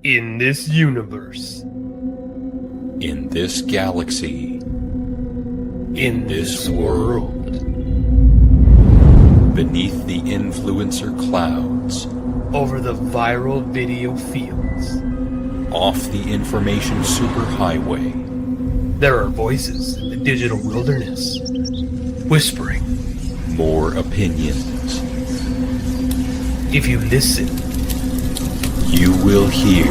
In this universe. In this galaxy. In this world. Beneath the influencer clouds. Over the viral video fields. Off the information superhighway. There are voices in the digital wilderness, whispering. More opinions. If you listen, you will hear.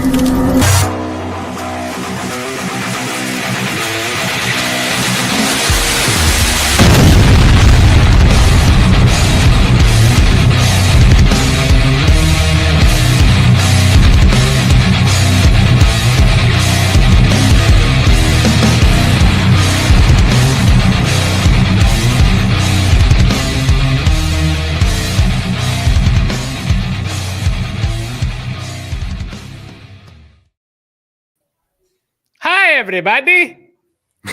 everybody.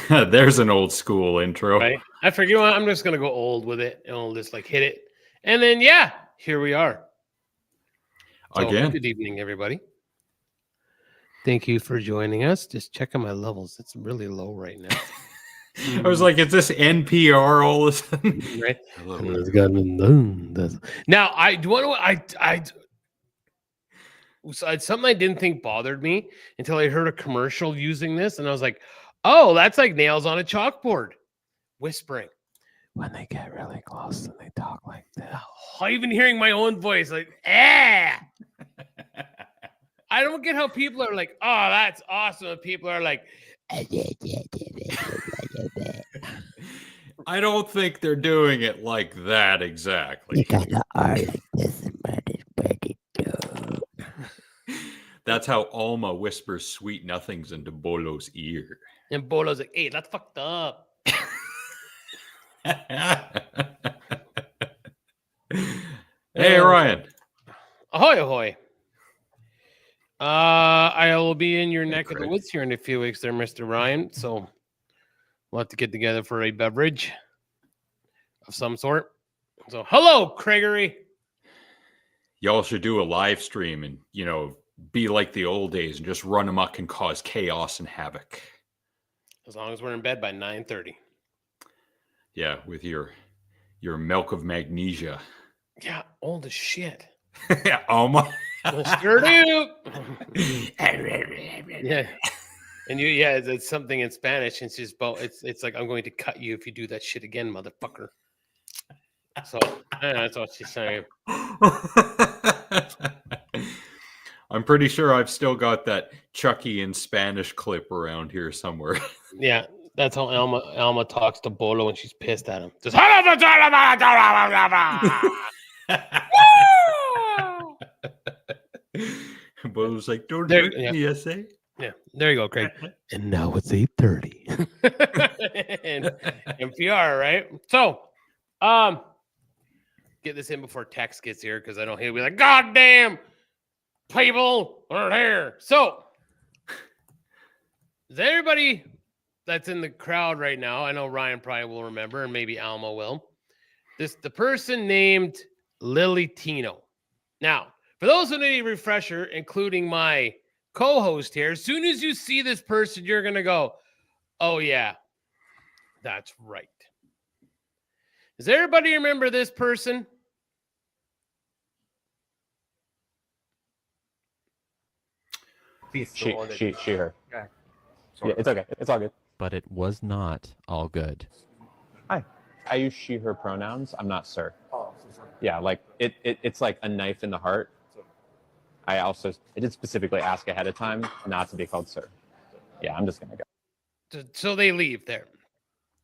There's an old school intro. Right? I figure I'm just gonna go old with it, and I'll just like hit it, and then yeah, here we are. So, again. Good evening, everybody. Thank you for joining us. Just checking my levels; it's really low right now. I was like, "Is this NPR all of a sudden?" Right? Now, I do want to. So it's something I didn't think bothered me until I heard a commercial using this, and I was like, "Oh, that's like nails on a chalkboard." Whispering. When they get really close and they talk like that. Oh, even hearing my own voice, like, ah. I don't get how people are like, "Oh, that's awesome." And people are like, I don't think they're doing it like that exactly. You kind of are like this, but it's pretty good. That's how Alma whispers sweet nothings into Bolo's ear. And Bolo's like, "Hey, that's fucked up." Hey, Ryan. Ahoy, ahoy. I will be in your neck of the woods here in a few weeks there, Mr. Ryan. So we'll have to get together for a beverage of some sort. So, hello, Craigery. Y'all should do a live stream and, be like the old days and just run amok and cause chaos and havoc. As long as we're in bed by 9:30. Yeah, with your milk of magnesia. Yeah, old as shit. Alma. Sure do. Yeah. And it's something in Spanish. It's just it's like, "I'm going to cut you if you do that shit again, motherfucker." So that's what she's saying. I'm pretty sure I've still got that Chucky in Spanish clip around here somewhere. Yeah, that's how Alma talks to Bolo when she's pissed at him. Just Bolo's like, "Don't hurt me, I say." Yeah, there you go, Craig. And now it's 8:30. And NPR, right? So, get this in before Tex gets here because I know he'll be like, "God damn, people aren't here." So, is everybody that's in the crowd right now? I know Ryan probably will remember, and maybe Alma will. The person named Lily Tino. Now, for those who need a refresher, including my co-host here, as soon as you see this person, you're going to go, "Oh, yeah, that's right." Does everybody remember this person? She, her. Okay. Yeah, it's okay. It's all good. But it was not all good. Hi. I use she, her pronouns. I'm not sir. Yeah, like it's like a knife in the heart. I did specifically ask ahead of time not to be called sir. Yeah, I'm just going to go. So they leave there.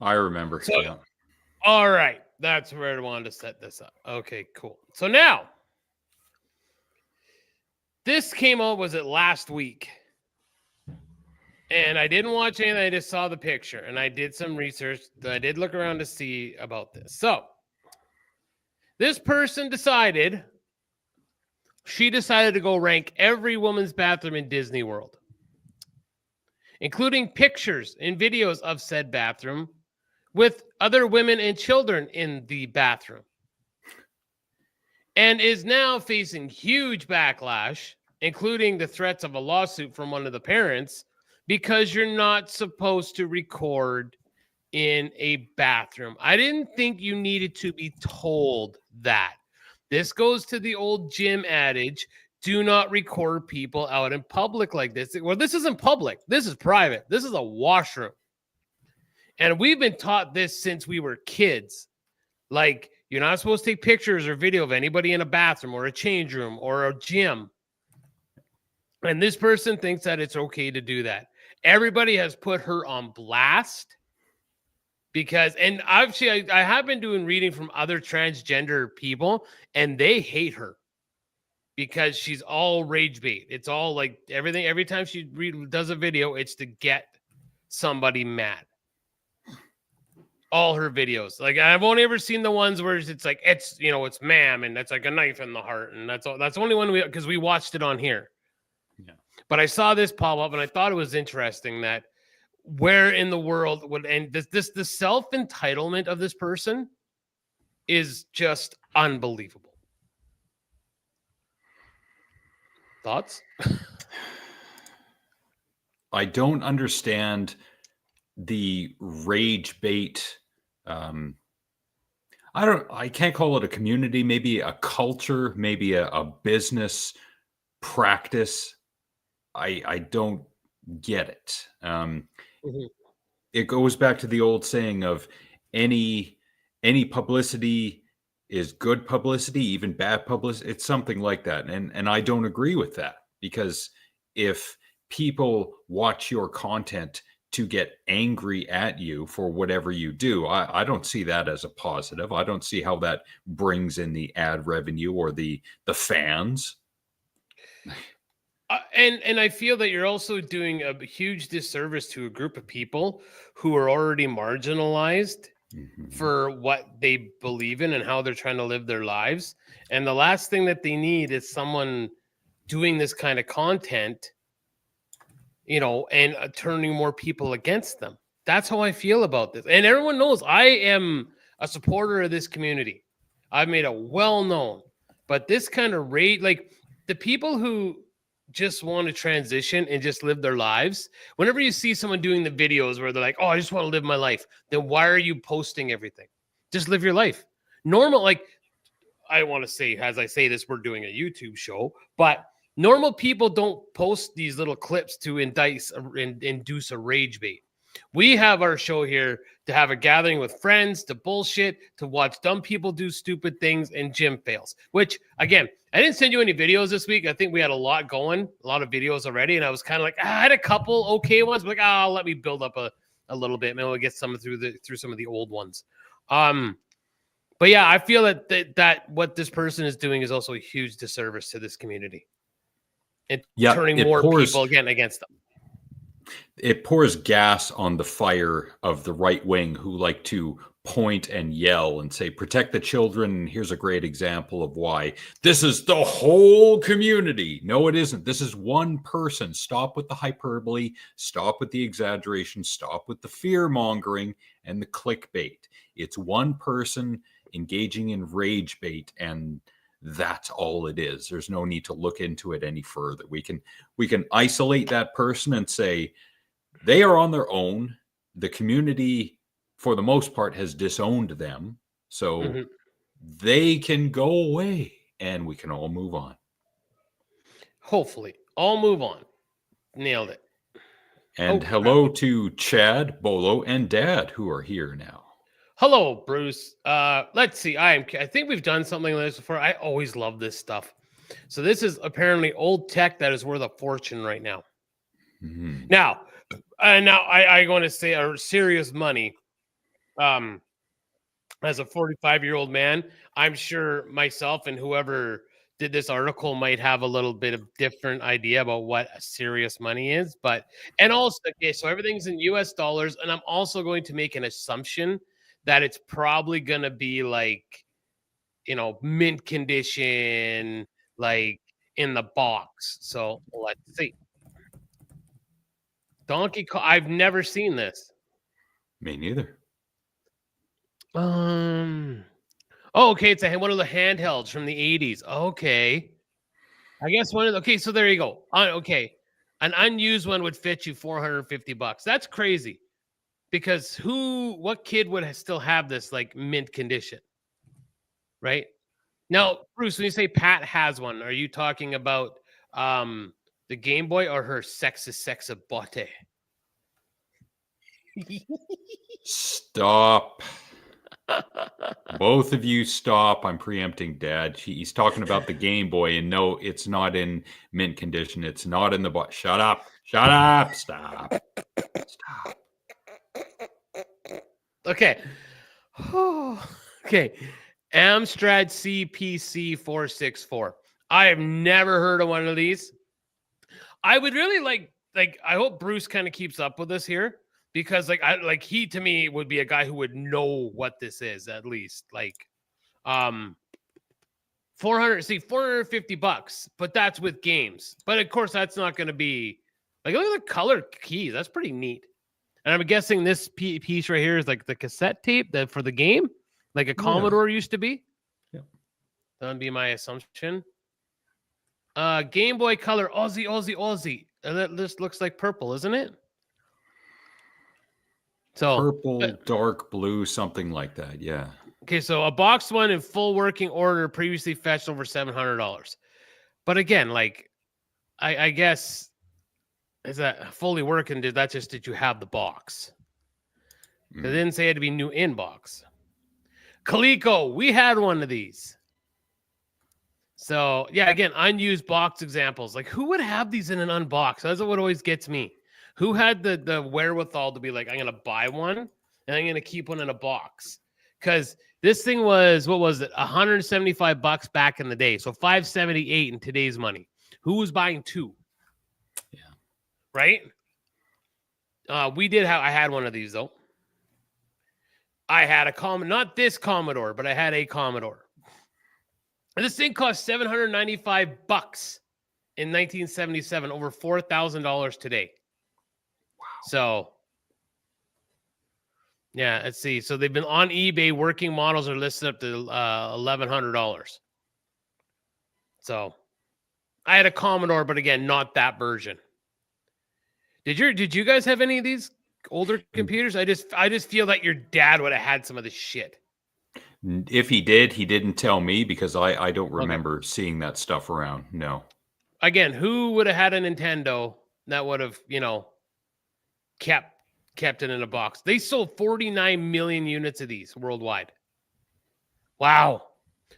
I remember. So, yeah. All right. That's where I wanted to set this up. Okay, cool. So now, this came out, was it last week? And I didn't watch anything. I just saw the picture. And I did some research. I did look around to see about this. So, this person decided to go rank every woman's bathroom in Disney World, including pictures and videos of said bathroom with other women and children in the bathroom, and is now facing huge backlash including the threats of a lawsuit from one of the parents, because you're not supposed to record in a bathroom. I didn't think you needed to be told that. This goes to the old gym adage, do not record people out in public like this. Well, this isn't public. This is private. This is a washroom. And we've been taught this since we were kids. Like, you're not supposed to take pictures or video of anybody in a bathroom or a change room or a gym. And this person thinks that it's okay to do that. Everybody has put her on blast because, and actually, I have been doing reading from other transgender people, and they hate her because she's all rage bait. It's all like everything. Every time she does a video, it's to get somebody mad. All her videos. Like, I've only ever seen the ones where it's like, it's, you know, it's ma'am, and that's like a knife in the heart. And that's all. That's the only one because we watched it on here. Yeah. But I saw this pop up and I thought it was interesting that where in the world would, and this the self-entitlement of this person is just unbelievable. Thoughts? I don't understand the rage bait. I can't call it a community, maybe a culture, maybe a business practice. I don't get it. It goes back to the old saying of any publicity is good publicity, even bad publicity. It's something like that. And I don't agree with that, because if people watch your content to get angry at you for whatever you do, I don't see that as a positive. I don't see how that brings in the ad revenue or the fans. And I feel that you're also doing a huge disservice to a group of people who are already marginalized for what they believe in and how they're trying to live their lives. And the last thing that they need is someone doing this kind of content, you know, and turning more people against them. That's how I feel about this. And everyone knows I am a supporter of this community. I've made it well known. But this kind of rate, like the people who just want to transition and just live their lives. Whenever you see someone doing the videos where they're like, oh, I just want to live my life, then why are you posting everything? Just live your life. Normal, like, I want to say, as I say this, we're doing a YouTube show, but normal people don't post these little clips to induce a rage bait. We have our show here to have a gathering with friends, to bullshit, to watch dumb people do stupid things and gym fails, which, again, I didn't send you any videos this week. I think we had a lot going, a lot of videos already. And I was kind of like, I had a couple okay ones, but like, let me build up a little bit. Maybe we'll get some through some of the old ones. But yeah, I feel that what this person is doing is also a huge disservice to this community. And turning more people again against them. It pours gas on the fire of the right wing who like to point and yell and say, protect the children. And here's a great example of why. This is the whole community. No, it isn't. This is one person. Stop with the hyperbole. Stop with the exaggeration. Stop with the fear mongering and the clickbait. It's one person engaging in rage bait, and that's all it is. There's no need to look into it any further. We can isolate that person and say they are on their own. The community, for the most part, has disowned them. So they can go away and we can all move on. Hopefully. All move on. Nailed it. And hello to Chad, Bolo, and Dad, who are here now. Hello, Bruce. Let's see. I think we've done something like this before. I always love this stuff. So this is apparently old tech that is worth a fortune right now. Now I want to say a serious money. As a 45-year-old man, I'm sure myself and whoever did this article might have a little bit of different idea about what serious money is. But, and also, okay, so everything's in US dollars. And I'm also going to make an assumption that it's probably going to be like, you know, mint condition, like in the box. So let's see. Donkey Kong. I've never seen this. Me neither. Oh, okay. It's one of the handhelds from the 80s. Okay. I guess one of the, okay, so there you go. Okay. An unused one would fit you $450. That's crazy. Because what kid would still have this like mint condition? Right? Now, Bruce, when you say Pat has one, are you talking about the Game Boy or her sexa botte? Stop. Both of you stop. I'm preempting Dad. He's talking about the Game Boy, and no, it's not in mint condition. It's not in the box. Shut up. Shut up. Stop. Stop. Okay. Okay. Amstrad CPC 464. I have never heard of one of these. I would really like I hope Bruce kind of keeps up with us here because he to me would be a guy who would know what this is at least. Like 450 bucks, but that's with games. But of course that's not going to be like look at the color keys. That's pretty neat. And I'm guessing this piece right here is like the cassette tape that for the game, like a Commodore used to be. Yeah. That would be my assumption. Game Boy Color, Aussie. And that this looks like purple, isn't it? So purple, dark blue, something like that. Yeah. Okay, so a boxed one in full working order previously fetched over $700. But again, like I guess is that fully working? Did you have the box? They didn't say it had to be new in box. Coleco, we had one of these. So yeah, again, unused box examples. Like who would have these in an unbox? That's what always gets me. Who had the wherewithal to be like, I'm gonna buy one and I'm gonna keep one in a box? Because this thing was, what was it, $175 back in the day. So $578 in today's money. Who was buying two? Yeah. Right? I had one of these though. I had not this Commodore, but I had a Commodore. And this thing cost $795 in 1977, over $4,000 today. Wow. So, yeah, let's see. So they've been on eBay. Working models are listed up to $1,100. So I had a Commodore, but again, not that version. Did you guys have any of these older computers? I just feel that your dad would have had some of this shit. If he did, he didn't tell me because I don't remember seeing that stuff around. No. Again, who would have had a Nintendo that would have, kept it in a box? They sold 49 million units of these worldwide. Wow.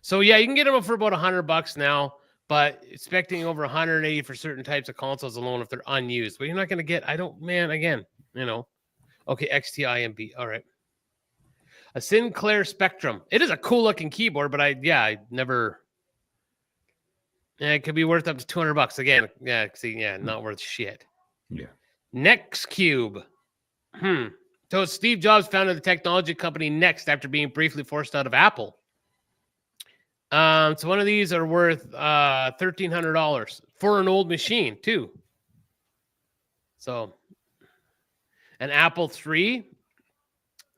So yeah, you can get them for about $100 now, but expecting over 180 for certain types of consoles alone if they're unused. But you're not going to get, okay, XTIMB. All right. A Sinclair Spectrum. It is a cool looking keyboard, but I never. Yeah, it could be worth up to $200 again. Yeah, see, not worth shit. Yeah. Next Cube. So Steve Jobs founded the technology company Next after being briefly forced out of Apple. So one of these are worth $1,300 for an old machine too. So an Apple III.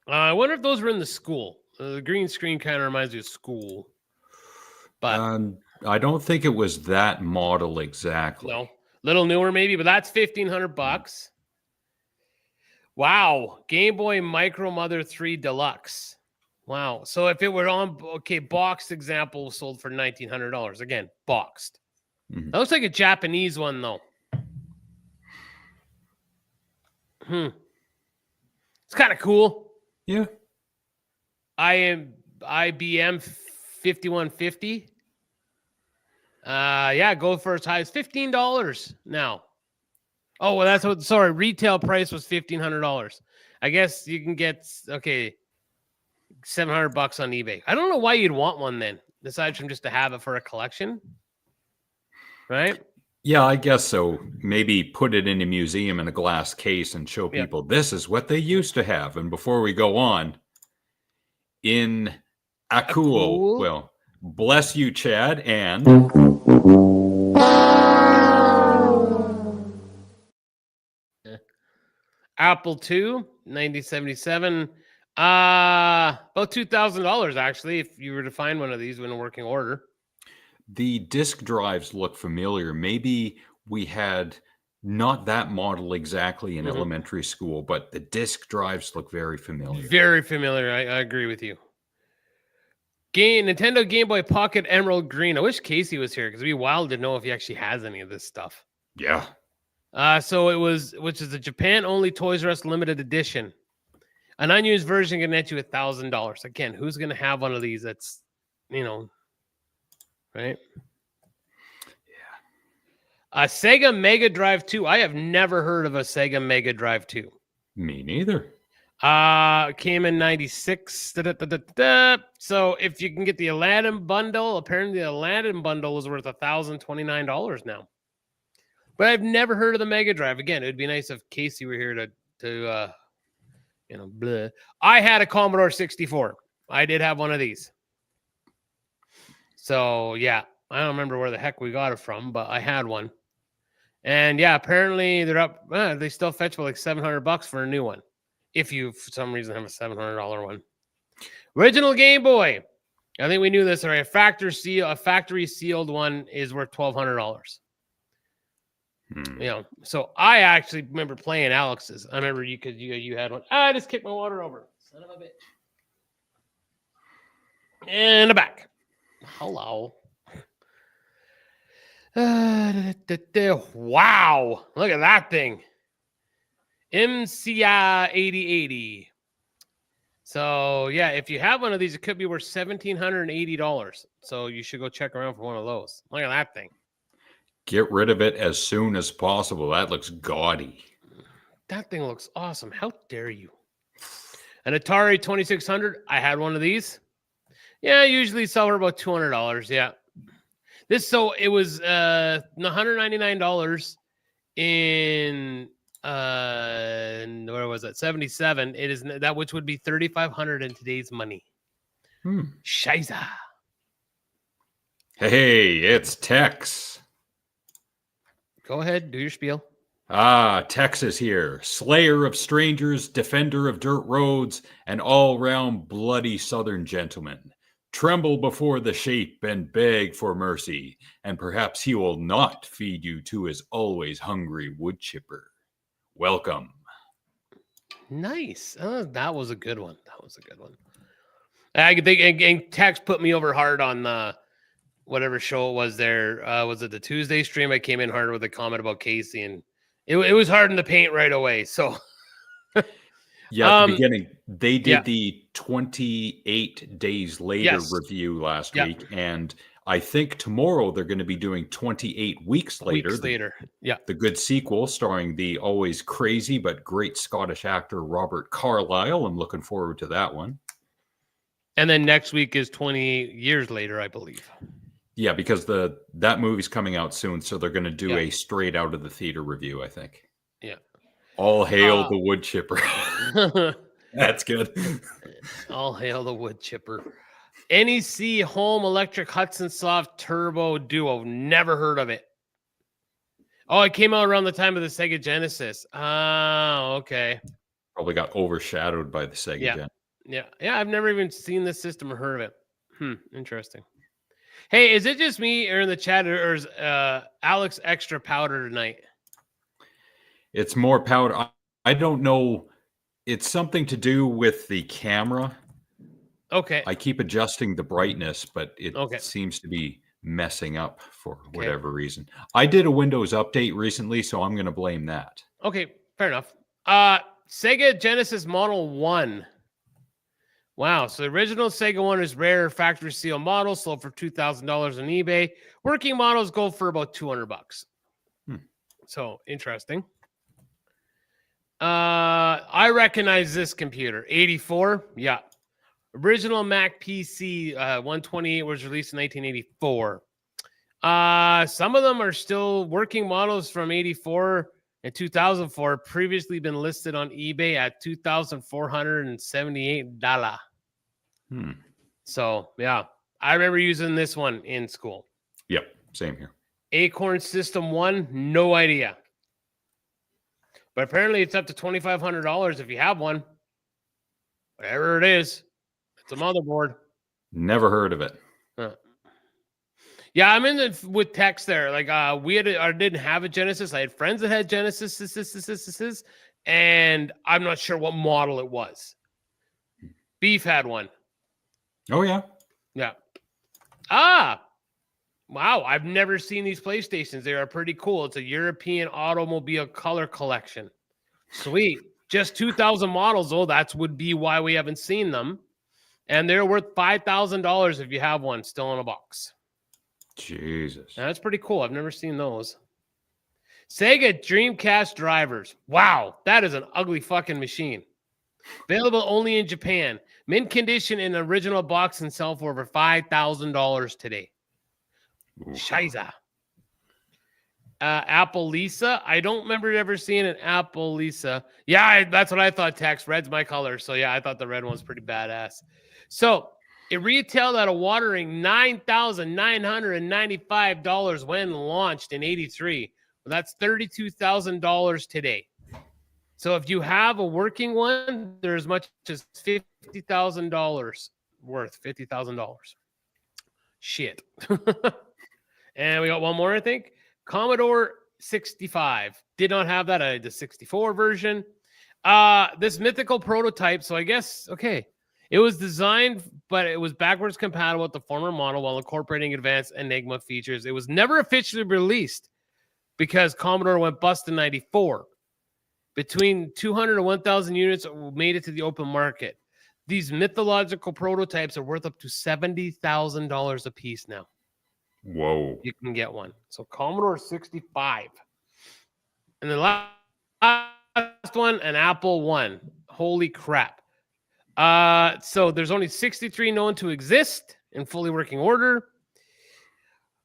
I wonder if those were in the school. The green screen kind of reminds me of school. But I don't think it was that model exactly. No, little newer maybe, but that's $1,500. Wow, Game Boy Micro Mother 3 Deluxe. Wow. So if it were boxed example sold for $1,900 again, boxed. Mm-hmm. That looks like a Japanese one though. It's kind of cool. Yeah. IBM 5150. Go for as high as $15 now. Oh, well, retail price was $1,500. I guess you can get, $700 on eBay. I don't know why you'd want one then, aside from just to have it for a collection. Right? Yeah, I guess so. Maybe put it in a museum in a glass case and show people this is what they used to have. And before we go on, in Akul, well, bless you, Chad, and Apple II, 1977. About $2,000 actually, if you were to find one of these in a working order. The disk drives look familiar. Maybe we had not that model exactly in Mhm. elementary school, but the disk drives look very familiar. Very familiar. I agree with you. Nintendo Game Boy Pocket Emerald Green. I wish Casey was here because it'd be wild to know if he actually has any of this stuff. Yeah. So it was, which is a Japan only Toys R Us limited edition. An unused version can net you $1,000. Again, who's going to have one of these? That's, right? A Sega Mega Drive 2. I have never heard of a Sega Mega Drive 2. Me neither. Came in 96. Da-da-da-da-da. So if you can get the Aladdin bundle, apparently the Aladdin bundle is worth $1,029 now. But I've never heard of the Mega Drive. Again, it would be nice if Casey were here to bleh. I had a Commodore 64. I did have one of these. So yeah, I don't remember where the heck we got it from, but I had one. And yeah, apparently they're up. They still fetch for like $700 for a new one, if you for some reason have a $700 one. Original Game Boy. I think we knew this already. A factory sealed one is worth $1,200. So I actually remember playing Alex's. I remember you had one. I just kicked my water over. Son of a bitch. And a back. Hello. Wow. Look at that thing. MCI 8080. So yeah, if you have one of these, it could be worth $1,780. So you should go check around for one of those. Look at that thing. Get rid of it as soon as possible. That looks gaudy. That thing looks awesome. How dare you? An Atari 2600. I had one of these. Yeah, I usually sell her about $200. Yeah. It was $199 in where was that? 77. It is that, which would be $3,500 in today's money. Shiza. Hey, it's Tex. Go ahead, do your spiel. Tex is here. Slayer of strangers, defender of dirt roads, an all-round bloody southern gentleman. Tremble before the shape and beg for mercy, and perhaps he will not feed you to his always hungry wood chipper. Welcome. Nice. That was a good one. I think and Tex put me over hard on whatever show it was there. Was it the Tuesday stream? I came in hard with a comment about Casey, and it was hard in the paint right away. So yeah, at the beginning, they did the 28 days later review last week, and I think tomorrow they're going to be doing 28 weeks later. Yeah, the good sequel starring the always crazy but great Scottish actor Robert Carlyle. I'm looking forward to that one. And then next week is 28 years later, I believe. Yeah, because that movie's coming out soon, so they're going to do a straight out of the theater review, I think. Yeah. All hail the wood chipper. That's good. All hail the wood chipper. NEC Home Electric Hudson Soft Turbo Duo. Never heard of it. Oh, it came out around the time of the Sega Genesis. Oh, okay. Probably got overshadowed by the Sega Gen. Yeah. I've never even seen this system or heard of it. Interesting. Hey, is it just me or in the chat, or is Alex extra powder tonight? It's more powder. I don't know. It's something to do with the camera. Okay. I keep adjusting the brightness, but it seems to be messing up for whatever reason. I did a Windows update recently, so I'm going to blame that. Okay, fair enough. Sega Genesis Model 1. Wow, so the original Sega one is rare factory seal model, sold for $2,000 on eBay. Working models go for about $200. So interesting. I recognize this computer. 84, yeah. Original Mac PC 128 was released in 1984. Some of them are still working models from 84 and 2004. Previously been listed on eBay at $2,478. So yeah, I remember using this one in school. Yep, same here. Acorn System 1, no idea. But apparently it's up to $2,500 if you have one. Whatever it is, it's a motherboard. Never heard of it. Yeah, I'm in the with text there. Like we had I didn't have a Genesis. I had friends that had Genesis, and I'm not sure what model it was. Beef had one. Oh yeah. Yeah. Wow, I've never seen these PlayStations. They are pretty cool. It's a European automobile color collection. Sweet. Just 2,000 models, though. That would be why we haven't seen them. And they're worth $5,000 if you have one still in a box. Jesus. Now, that's pretty cool. I've never seen those. Sega Dreamcast drivers. Wow, that is an ugly fucking machine. Available only in Japan. Mint condition in original box and sell for over $5,000 today. Shiza. Apple Lisa. I don't remember ever seeing an Apple Lisa. Yeah, that's what I thought, Tex. Red's my color. So, yeah, I thought the red one was pretty badass. So, it retailed at a whopping $9,995 when launched in 83. Well, that's $32,000 today. So, if you have a working one, they're as much as $50,000 worth. $50,000. Shit. And we got one more, I think. Commodore 65. Did not have that. I had the 64 version. This mythical prototype. So I guess, okay. It was designed, but it was backwards compatible with the former model while incorporating advanced Enigma features. It was never officially released because Commodore went bust in 94. Between 200 and 1,000 units made it to the open market. These mythological prototypes are worth up to $70,000 a piece now. Whoa. You can get one. So Commodore 65. And the last one, an Apple One. Holy crap. So there's only 63 known to exist in fully working order.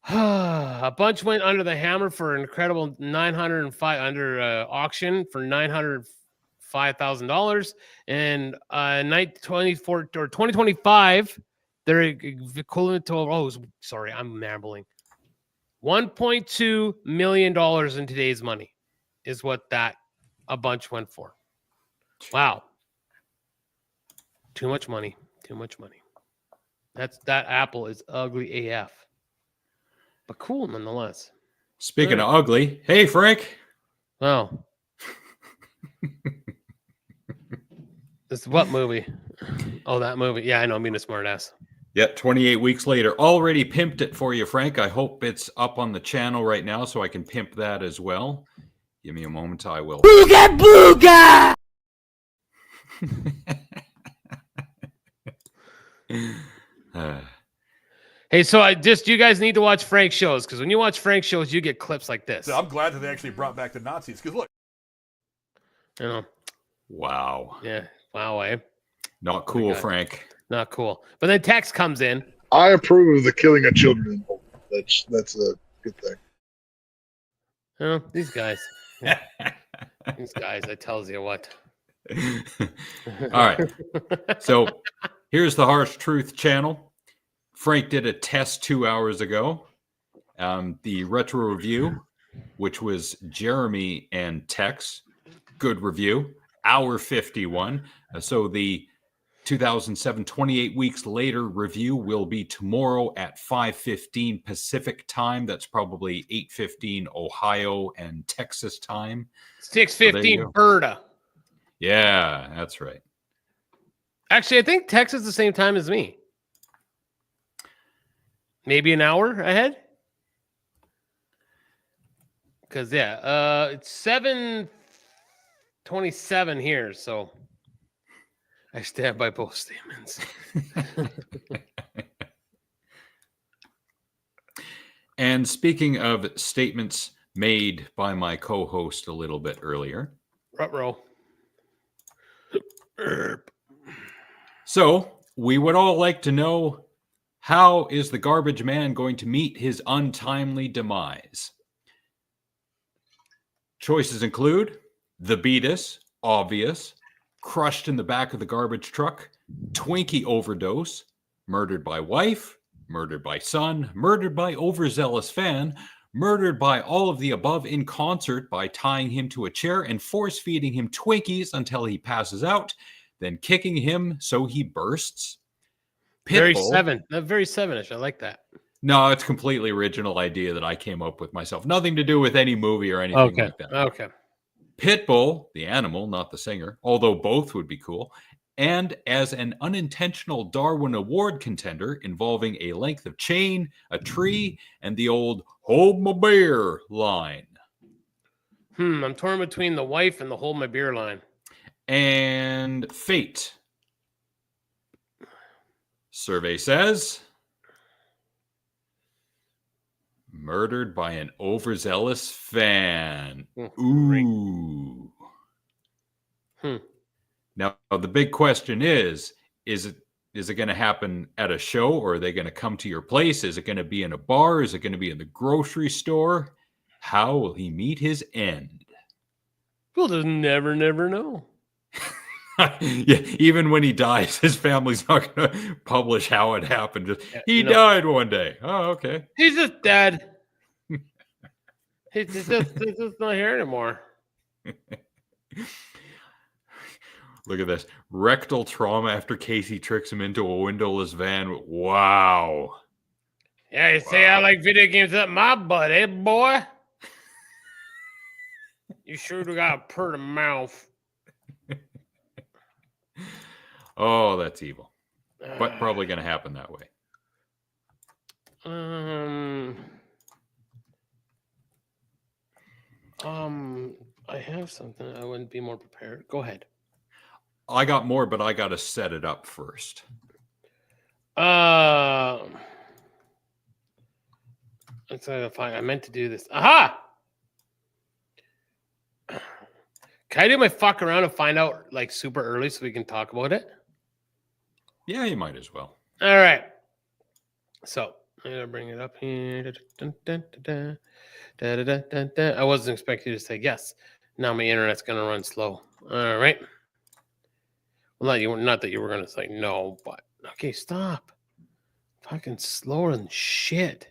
A bunch went under the hammer for an incredible 905 under auction for $905,000. And 2025, they're equivalent to, I'm rambling. $1.2 million in today's money is what that a bunch went for. Wow. Too much money. Too much money. That Apple is ugly AF. But cool nonetheless. Speaking of ugly, hey Frank. Wow. This is what movie? Oh, that movie. Yeah, I know. I'm being a smart ass. Yeah, 28 weeks later. Already pimped it for you, Frank. I hope it's up on the channel right now so I can pimp that as well. Give me a moment. I will. Booga booga! Hey, so you guys need to watch Frank shows because when you watch Frank shows, you get clips like this. So I'm glad that they actually brought back the Nazis because look. You know. Wow. Yeah. Wow. Eh? Not cool, Frank. Not cool. But then text comes in. I approve of the killing of children. That's a good thing. Oh, these guys. These guys, I tells you what. All right. So here's the Harsh Truth channel. Frank did a test 2 hours ago. The retro review, which was Jeremy and Tex. Good review. Hour 51. So the 2007, 28 weeks later review will be tomorrow at 5:15 Pacific time. That's probably 8:15 Ohio and Texas time. 6:15 Berta. Yeah, that's right. Actually, I think Texas is the same time as me. Maybe an hour ahead. Because, it's 7:27 here, so I stand by both statements. And speaking of statements made by my co-host a little bit earlier. Ruh-roh. So, we would all like to know, how is the garbage man going to meet his untimely demise? Choices include the Beatus, obvious, crushed in the back of the garbage truck, Twinkie overdose, murdered by wife, murdered by son, murdered by overzealous fan, murdered by all of the above in concert by tying him to a chair and force-feeding him Twinkies until he passes out, then kicking him so he bursts. Very seven. Very sevenish. I like that. No, it's completely original idea that I came up with myself. Nothing to do with any movie or anything Okay. like that. Okay. Pitbull, the animal, not the singer, although both would be cool, and as an unintentional Darwin Award contender involving a length of chain, a tree, and the old "hold my beer" line. I'm torn between the wife and the hold my beer line. And fate. Survey says murdered by an overzealous fan. Ooh. Now the big question is it going to happen at a show, or are they going to come to your place? Is it going to be in a bar? Is it going to be in the grocery store? How will he meet his end? We'll just never know. Yeah, even when he dies, his family's not going to publish how it happened. Just, he died one day. Oh, okay. He's just dead. He's just not here anymore. Look at this. Rectal trauma after Casey tricks him into a windowless van. Wow. Yeah, you say I like video games up my butt, eh, boy? You sure do got a purty mouth. Oh, that's evil. But probably going to happen that way. I have something. I wouldn't be more prepared. Go ahead. I got more, but I got to set it up first. Let's find. I meant to do this. Aha! Can I do my fuck around and find out like super early so we can talk about it? Yeah, you might as well. All right. So I'm gonna bring it up here. I wasn't expecting you to say yes. Now my internet's gonna run slow. All right. Well, not that you were gonna say no, but okay, stop. Fucking slower than shit.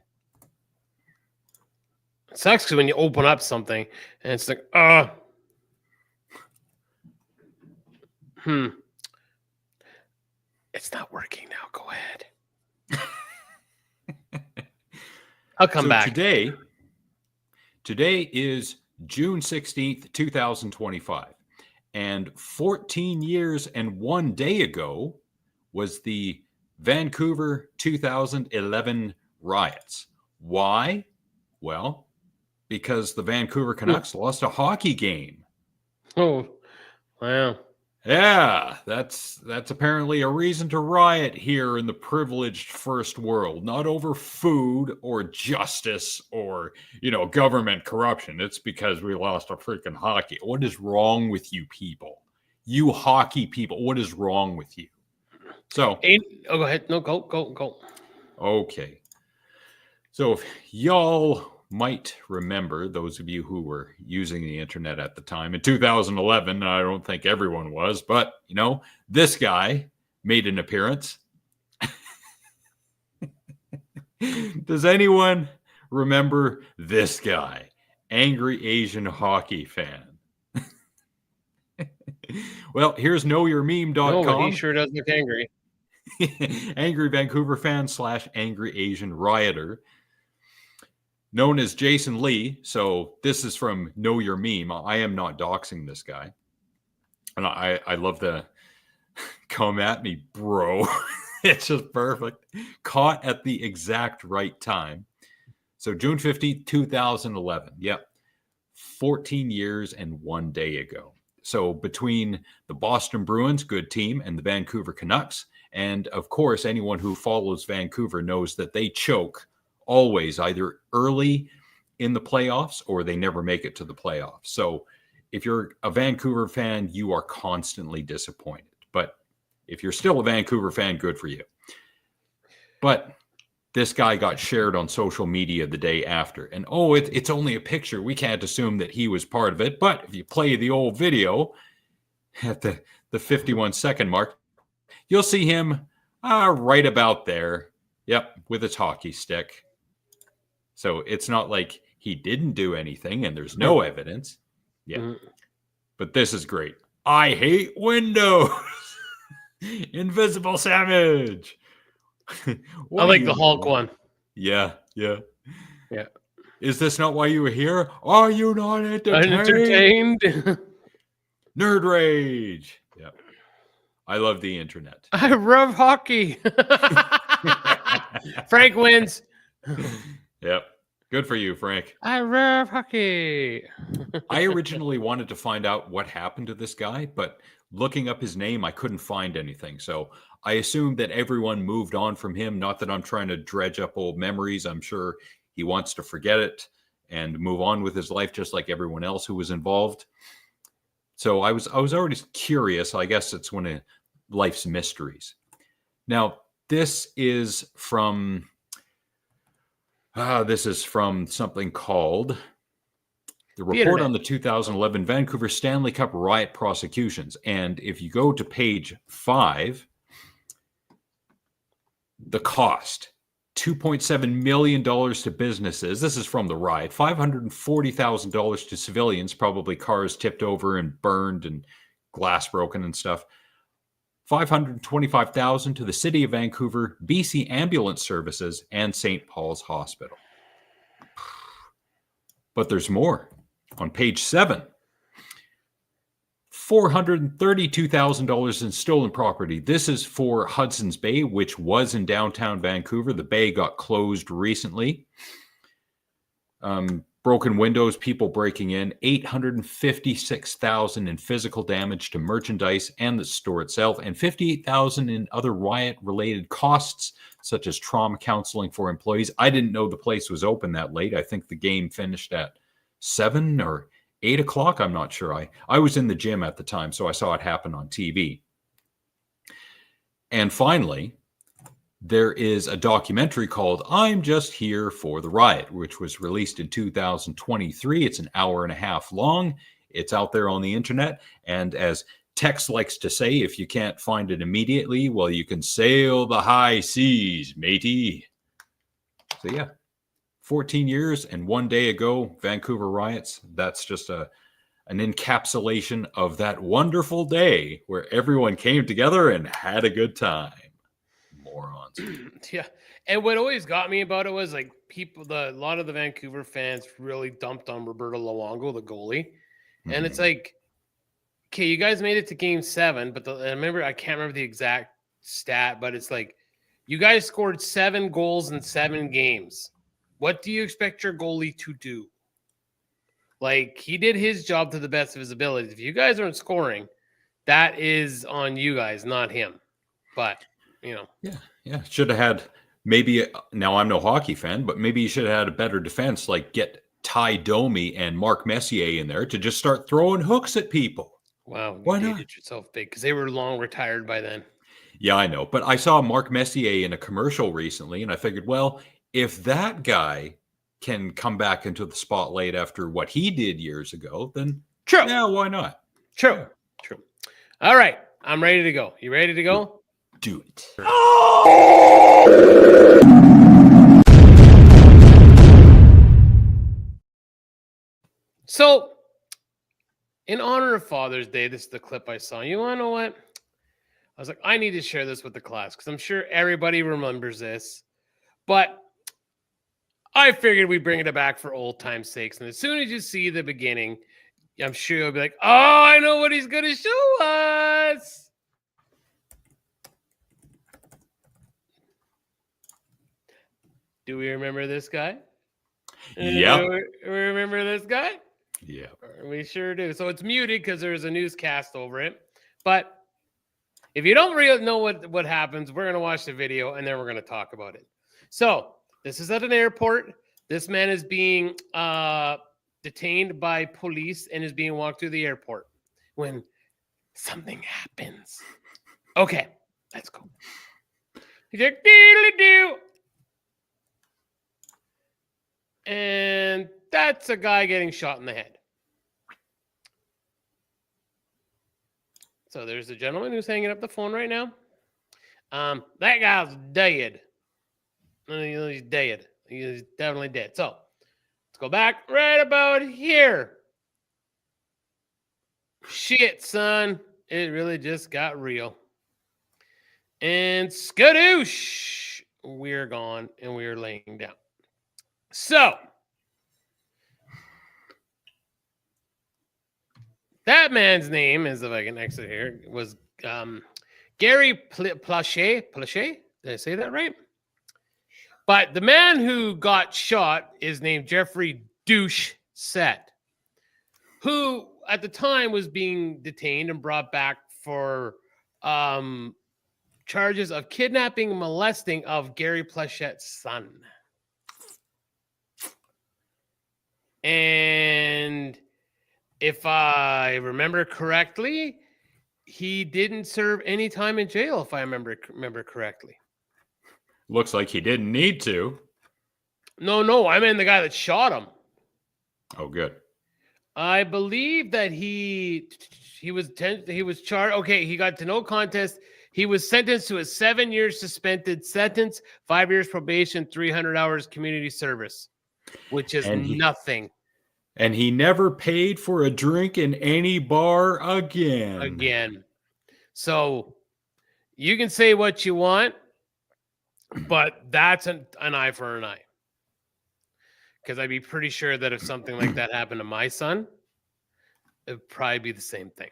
It sucks because when you open up something and it's like, it's not working now. Go ahead. I'll come back. Today is June 16th, 2025. And 14 years and 1 day ago was the Vancouver 2011 riots. Why? Well, because the Vancouver Canucks lost a hockey game. Oh, wow. Yeah, that's apparently a reason to riot here in the privileged first world. Not over food or justice or, government corruption. It's because we lost a freaking hockey. What is wrong with you people? You hockey people, what is wrong with you? So, go ahead. No, go. Okay. So if y'all might remember, those of you who were using the internet at the time, in 2011, I don't think everyone was, but, this guy made an appearance. Does anyone remember this guy? Angry Asian hockey fan. Well, here's knowyourmeme.com. No, he sure does look angry. Angry Vancouver fan / angry Asian rioter. Known as Jason Lee. So this is from Know Your Meme. I am not doxing this guy. And I love the come at me, bro. It's just perfect. Caught at the exact right time. So June 15th, 2011. Yep. 14 years and 1 day ago. So between the Boston Bruins, good team, and the Vancouver Canucks, and of course, anyone who follows Vancouver knows that they choke always either early in the playoffs or they never make it to the playoffs. So if you're a Vancouver fan, you are constantly disappointed. But if you're still a Vancouver fan, good for you. But this guy got shared on social media the day after. And it's only a picture. We can't assume that he was part of it. But if you play the old video at the 51-second mark, you'll see him right about there. Yep, with his hockey stick. So it's not like he didn't do anything and there's no evidence. Yeah. But this is great. I hate Windows. Invisible Savage. I like the Hulk one. Yeah. Yeah. Is this not why you were here? Are you not Entertained. Nerd rage. Yeah. I love the internet. I love hockey. Frank wins. Yep. Good for you, Frank. I love hockey. I originally wanted to find out what happened to this guy, but looking up his name, I couldn't find anything. So I assumed that everyone moved on from him. Not that I'm trying to dredge up old memories. I'm sure he wants to forget it and move on with his life, just like everyone else who was involved. So I was already curious. I guess it's one of life's mysteries. Now, this is from something called the report on the 2011 Vancouver Stanley Cup riot prosecutions. And if you go to page 5, the cost, $2.7 million to businesses. This is from the riot. $540,000 to civilians, probably cars tipped over and burned and glass broken and stuff. $525,000 to the City of Vancouver, BC Ambulance Services, and St. Paul's Hospital. But there's more. On page 7, $432,000 in stolen property. This is for Hudson's Bay, which was in downtown Vancouver. The bay got closed recently. Broken windows, people breaking in, $856,000 in physical damage to merchandise and the store itself, and $58,000 in other riot-related costs, such as trauma counseling for employees. I didn't know the place was open that late. I think the game finished at 7 or 8 o'clock. I'm not sure. I was in the gym at the time, so I saw it happen on TV. And finally, there is a documentary called I'm Just Here for the Riot, which was released in 2023. It's an hour and a half long. It's out there on the internet. And as Tex likes to say, if you can't find it immediately, well, you can sail the high seas, matey. So yeah, 14 years and 1 day ago, Vancouver riots. That's just an encapsulation of that wonderful day where everyone came together and had a good time. Morons. Yeah. And what always got me about it was like a lot of the Vancouver fans really dumped on Roberto Luongo, the goalie. And it's like, okay, you guys made it to game 7, but I can't remember the exact stat, but it's like you guys scored 7 goals in 7 games. What do you expect your goalie to do? Like, he did his job to the best of his abilities. If you guys aren't scoring, that is on you guys, not him. But Yeah. Should have had now I'm no hockey fan, but maybe you should have had a better defense, like get Ty Domi and Mark Messier in there to just start throwing hooks at people. Wow. Why you not? dated yourself big because they were long retired by then. Yeah, I know. But I saw Mark Messier in a commercial recently, and I figured, well, if that guy can come back into the spotlight after what he did years ago, then True. Yeah, why not? True. All right. I'm ready to go. You ready to go? Do it. So, in honor of Father's Day, this is the clip I saw. You want to know what? I was like, I need to share this with the class because I'm sure everybody remembers this. But I figured we'd bring it back for old time's sakes. And as soon as you see the beginning, I'm sure you'll be like, oh, I know what he's going to show us. Do we remember this guy? Yep. Do we remember this guy? Yeah. We sure do. So it's muted because there's a newscast over it. But if you don't really know what happens, we're going to watch the video and then we're going to talk about it. So this is at an airport. This man is being detained by police and is being walked through the airport when something happens. Okay, let's go. He's like, "Doodly-doo." And that's a guy getting shot in the head. So there's a gentleman who's hanging up the phone right now. That guy's dead. He's dead. He's definitely dead. So let's go back right about here. Shit, son. It really just got real. And skadoosh. we're gone and we're laying down. So that man's name, as if I can exit here, was Gary Plachet. Plachet? Did I say that right? But the man who got shot is named Jeffrey Douche Set, who at the time was being detained and brought back for charges of kidnapping and molesting of Gary Plachet's son. And if I remember correctly, he didn't serve any time in jail, if I remember correctly. Looks like he didn't need to. No, I mean the guy that shot him. Oh, good. I believe that he was charged. Okay, he got to no contest. He was sentenced to a 7-year suspended sentence, 5 years probation, 300 hours community service, which is nothing. And he never paid for a drink in any bar again. So you can say what you want, but that's an eye for an eye. Because I'd be pretty sure that if something like that happened to my son, it would probably be the same thing.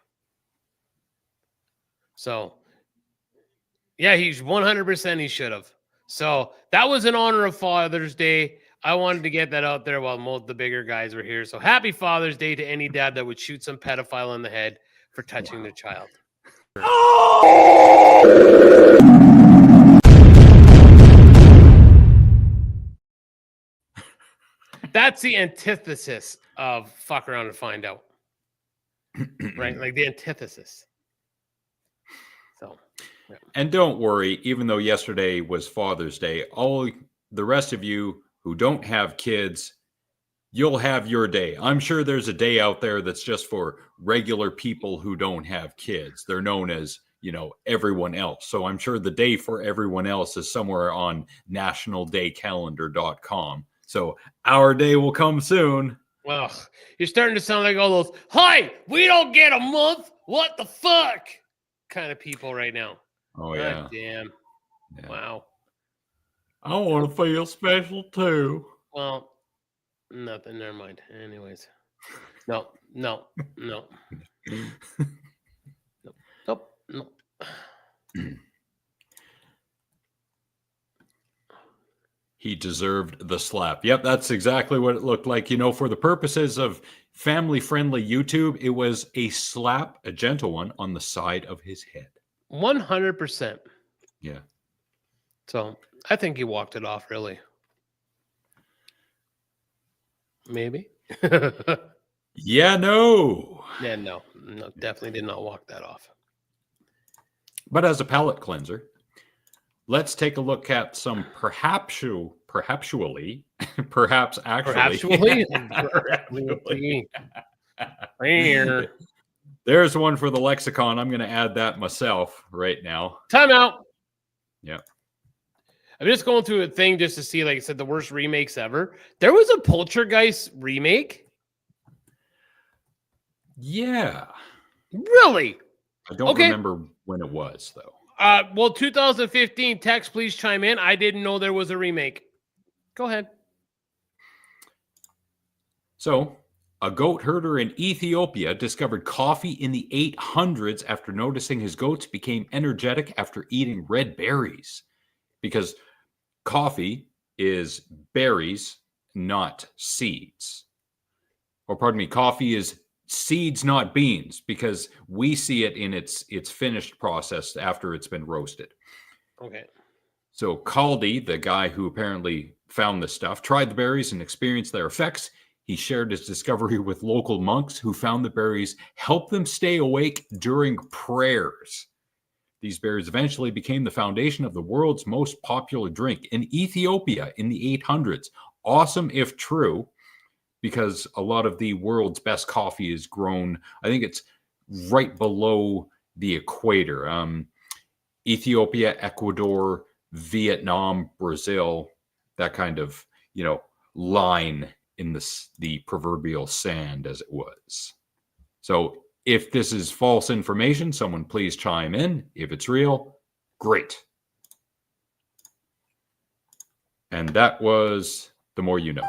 So, yeah, he's 100% he should have. So that was in honor of Father's Day. I wanted to get that out there while most of the bigger guys were here. So happy Father's Day to any dad that would shoot some pedophile in the head for touching their child. That's the antithesis of fuck around and find out. Right? Like the antithesis. So, yeah. And don't worry, even though yesterday was Father's Day, all the rest of you who don't have kids, you'll have your day. I'm sure there's a day out there that's just for regular people who don't have kids. They're known as, everyone else. So I'm sure the day for everyone else is somewhere on nationaldaycalendar.com. So our day will come soon. Well, you're starting to sound like all those, hi, we don't get a month. What the fuck? Kind of people right now. Oh, yeah. God damn. Yeah. Wow. I want to feel special too. Well, nothing. Never mind. Anyways. No. Nope. He deserved the slap. Yep, that's exactly what it looked like. For the purposes of family-friendly YouTube, it was a slap, a gentle one, on the side of his head. 100%. Yeah. So I think he walked it off, really. Maybe. Yeah, no. Yeah, no, definitely did not walk that off. But as a palate cleanser, let's take a look at some perhaps actually. There's one for the lexicon. I'm going to add that myself right now. Time out. Yeah. I'm just going through a thing just to see, like I said, the worst remakes ever. There was a Poltergeist remake. Yeah. Really? I don't remember when it was, though. Well, 2015. Text, please chime in. I didn't know there was a remake. Go ahead. So, a goat herder in Ethiopia discovered coffee in the 800s after noticing his goats became energetic after eating red berries. Because coffee is berries, not seeds. Or pardon me, coffee is seeds, not beans, because we see it in its finished process after it's been roasted. Okay. So Kaldi, the guy who apparently found this stuff, tried the berries and experienced their effects. He shared his discovery with local monks who found the berries helped them stay awake during prayers. These berries eventually became the foundation of the world's most popular drink in Ethiopia in the 800s. Awesome if true, because a lot of the world's best coffee is grown, I think it's right below the equator. Ethiopia, Ecuador, Vietnam, Brazil, that kind of, line in the proverbial sand, as it was. So if this is false information, someone please chime in. If it's real, great. And that was The More You Know.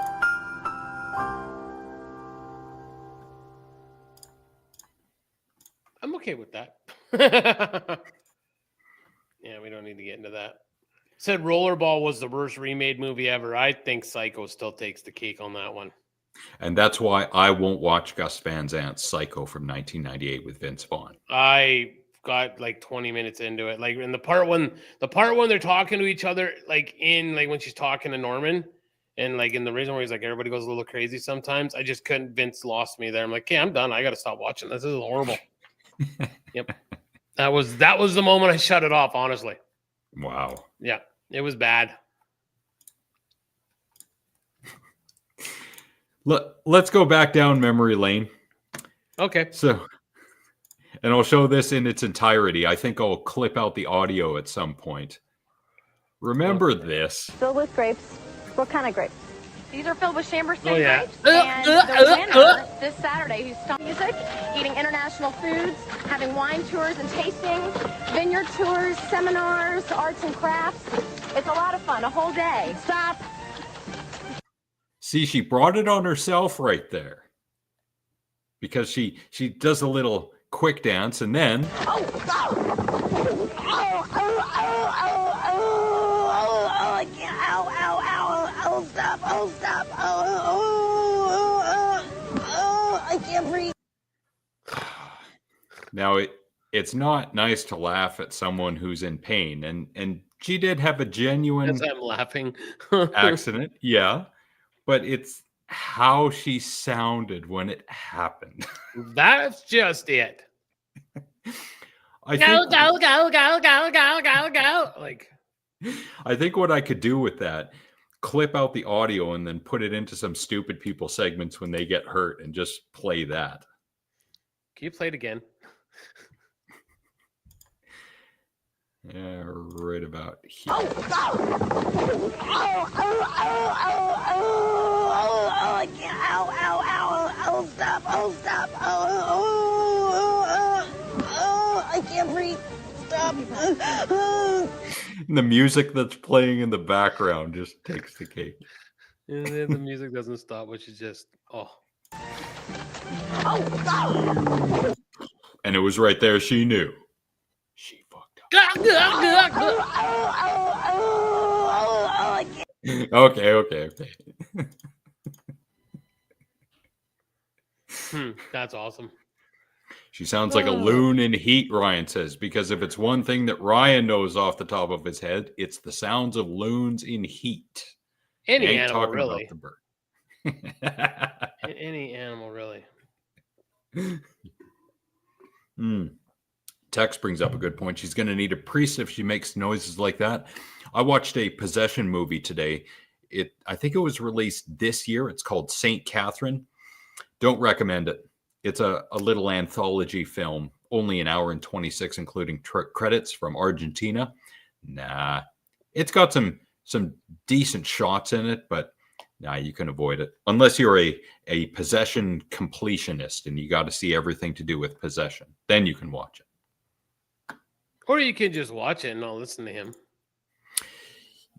I'm okay with that. Yeah, we don't need to get into that. Said Rollerball was the worst remade movie ever. I think Psycho still takes the cake on that one. And that's why I won't watch Gus Van Sant's Psycho from 1998 with Vince Vaughn. I got like 20 minutes into it. Like in the part when they're talking to each other, like when she's talking to Norman, and like in the reason where he's like everybody goes a little crazy sometimes. I just couldn't. Vince lost me there. I'm like, okay, I'm done. I got to stop watching this. This is horrible. Yep. That was the moment I shut it off, honestly. Wow. Yeah, it was bad. Let's go back down memory lane. Okay. So, and I'll show this in its entirety. I think I'll clip out the audio at some point. Remember this. Filled with grapes. What kind of grapes? These are filled with Chamberlain yeah. grapes. And the winner this Saturday, who's stopping music, eating international foods, having wine tours and tastings, vineyard tours, seminars, arts and crafts. It's a lot of fun, a whole day. Stop. See, she brought it on herself right there. Because she does a little quick dance and then... Stop. I can't breathe. Now, it's not nice to laugh at someone who's in pain. And she did have a genuine... As I'm laughing. accident, yeah. But it's how she sounded when it happened. That's just it. Go. Like, I think what I could do with that, clip out the audio and then put it into some stupid people segments when they get hurt and just play that. can you play it again? Yeah, right about here. Stop. I can't breathe. Stop. And the music that's playing in the background just takes the cake. And then the music doesn't stop, which is just, And it was right there. She knew. She fucked up. Okay. That's awesome. She sounds like a loon in heat, Ryan says, because if it's one thing that Ryan knows off the top of his head, it's the sounds of loons in heat. Any animal, really. About the bird. Any animal, really. Tex brings up a good point. She's going to need a priest if she makes noises like that. I watched a possession movie today. I think it was released this year. It's called Saint Catherine. Don't recommend it. It's a little anthology film, only an hour and 26, including credits from Argentina. Nah, it's got some decent shots in it, but nah, you can avoid it. Unless you're a possession completionist and you got to see everything to do with possession. Then you can watch it. Or you can just watch it and not listen to him.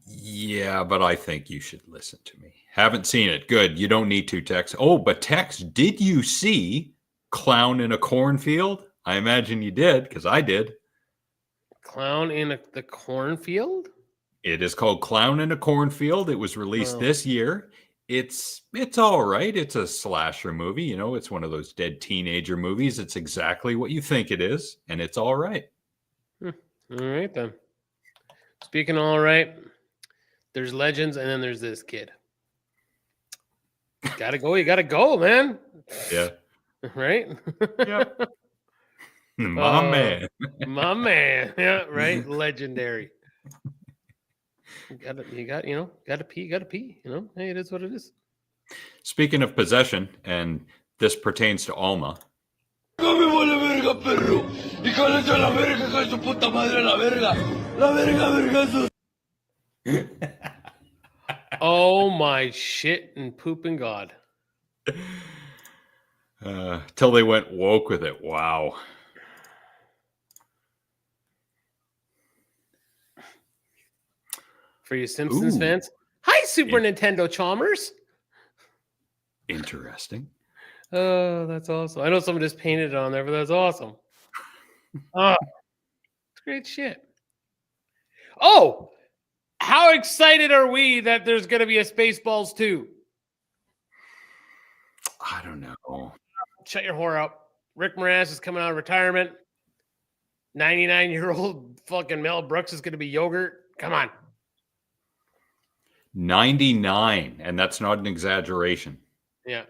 Yeah, but I think you should listen to me. Haven't seen it. Good. You don't need to, Tex. Oh, but Tex, did you see Clown in a Cornfield? I imagine you did, because I did. Clown in the Cornfield? It is called Clown in a Cornfield. It was released this year. It's all right. It's a slasher movie. You know, it's one of those dead teenager movies. It's exactly what you think it is, and it's all right. All right, then. Speaking of all right, there's Legends, and then there's this kid. Gotta go. You gotta go, man. Yeah. Right? Yep. My man. My man. Yeah, right? Legendary. Gotta pee, you know? Hey, it is what it is. Speaking of possession, and this pertains to Alma. Oh my shit and poop and God. Till they went woke with it. Wow. For you Simpsons fans, Hi, Super Nintendo Chalmers. Interesting. Oh, that's awesome. I know someone just painted it on there, but that's awesome. Oh, it's great shit. Oh, how excited are we that there's going to be a Spaceballs 2? I don't know. Shut your whore up. Rick Moranis is coming out of retirement. 99-year-old fucking Mel Brooks is going to be yogurt. Come on. 99, and that's not an exaggeration. Yeah.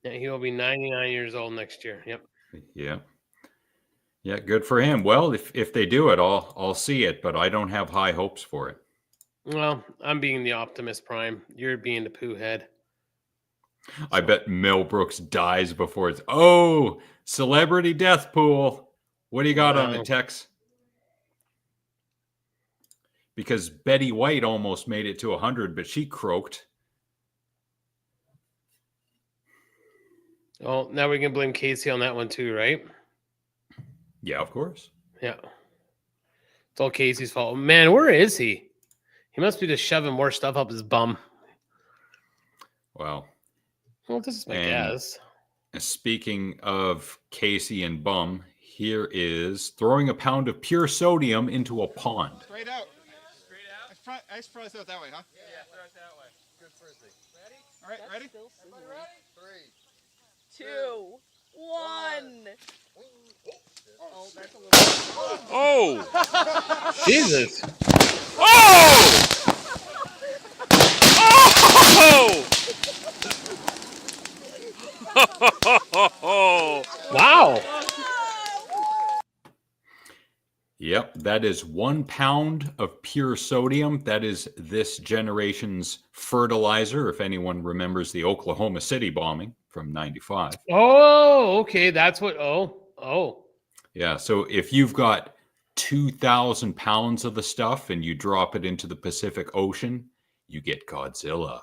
Yeah, he will be 99 years old next year. Yep. Yeah. Yeah, good for him. Well, if they do it, I'll see it, but I don't have high hopes for it. Well, I'm being the optimist prime. You're being the poo head. I bet Mel Brooks dies before it's celebrity death pool. What do you got on it, Tex? Because Betty White almost made it to 100, but she croaked. Oh, now we can blame Casey on that one too, right? Yeah, of course. Yeah. It's all Casey's fault. Man, where is he? He must be just shoving more stuff up his bum. Well, this is my guess. Speaking of Casey and bum, here is throwing a pound of pure sodium into a pond. Straight out. I should probably throw it that way, huh? Yeah, throw it that way. Good frisbee. Ready? All right, ready? 3, 2, 1. Oh, that's a little. Oh! Jesus! Oh! Oh! Wow! Yep, that is 1 pound of pure sodium. That is this generation's fertilizer, if anyone remembers the Oklahoma City bombing from 95. Oh, okay. That's what. Oh. Yeah, so if you've got 2,000 pounds of the stuff and you drop it into the Pacific Ocean, you get Godzilla.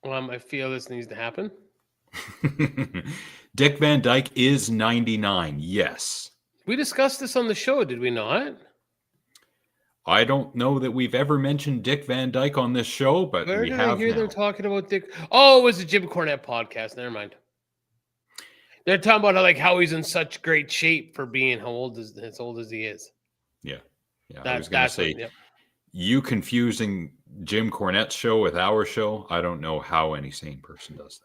I feel this needs to happen. Dick Van Dyke is 99. Yes. We discussed this on the show, did we not? I don't know that we've ever mentioned Dick Van Dyke on this show, but Where we did have I hear now. them talking about Dick? Oh, it was a Jim Cornette podcast. Never mind. They're talking about how he's in such great shape for being as old as he is. Yeah. I was going to say, yep. You confusing Jim Cornette's show with our show, I don't know how any sane person does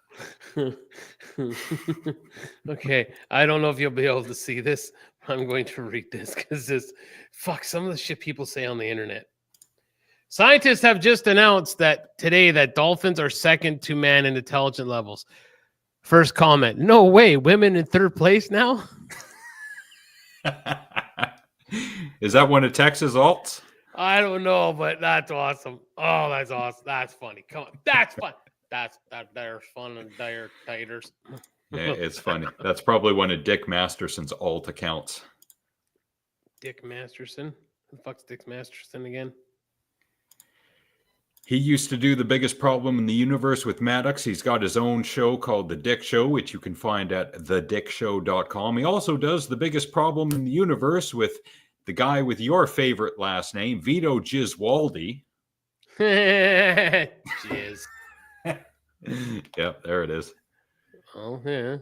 that. Okay, I don't know if you'll be able to see this. I'm going to read this because some of the shit people say on the internet. Scientists have just announced today that dolphins are second to man in intelligent levels. First comment: no way, women in third place now. Is that one of Texas alts? I don't know, but that's awesome. Oh, that's awesome. That's funny. Come on. That's fun. There's fun and dire taters. Yeah, it's funny. That's probably one of Dick Masterson's alt accounts. Dick Masterson? Who the fuck's Dick Masterson again? He used to do The Biggest Problem in the Universe with Maddox. He's got his own show called The Dick Show, which you can find at thedickshow.com. He also does The Biggest Problem in the Universe with the guy with your favorite last name, Vito Giswaldi. Jizz. Yep, there it is. Oh, yeah.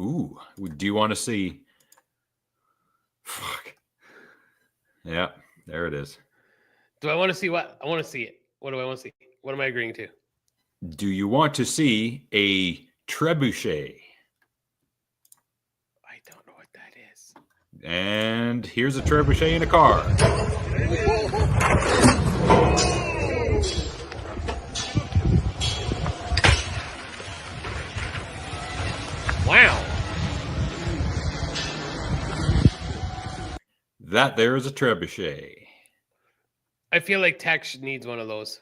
Ooh, do you want to see? Fuck. Yeah, there it is. Do I want to see what? I want to see it. What do I want to see? What am I agreeing to? Do you want to see a trebuchet? I don't know what that is. And here's a trebuchet in a car. Wow. That there is a trebuchet. I feel like Tex needs one of those.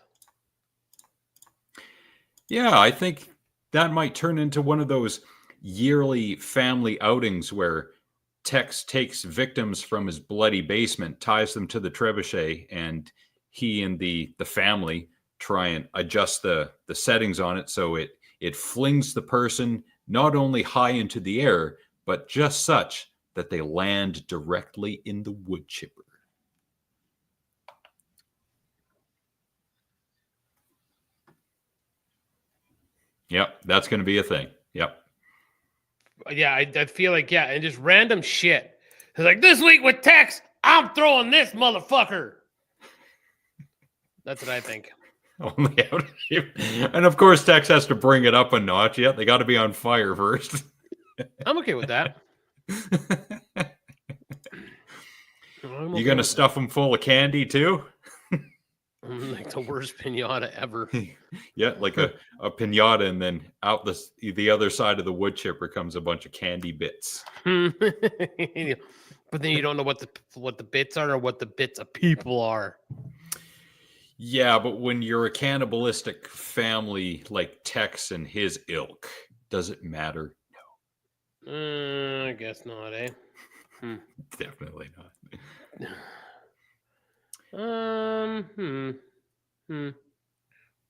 Yeah, I think that might turn into one of those yearly family outings where Tex takes victims from his bloody basement, ties them to the trebuchet, and he and the family try and adjust the settings on it so it flings the person not only high into the air, but just such that they land directly in the wood chipper. Yep, that's going to be a thing. Yep. Yeah, I feel like, yeah, and just random shit. It's like, this week with text, I'm throwing this motherfucker. That's what I think. And of course, Tex has to bring it up a notch. Yeah, they got to be on fire first. I'm okay with that. You going to stuff them full of candy too? Like the worst pinata ever. Yeah, like a pinata, and then out the other side of the wood chipper comes a bunch of candy bits. But then you don't know what the bits are or what the bits of people are. Yeah, but when you're a cannibalistic family like Tex and his ilk, does it matter? No. I guess not, eh? Definitely not.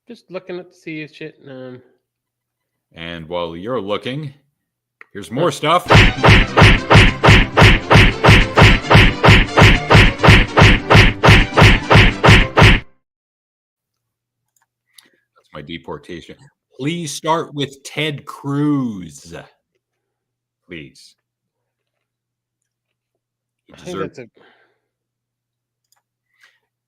Just looking at see shit. And while you're looking, here's more stuff. My deportation. Please start with Ted Cruz. Please.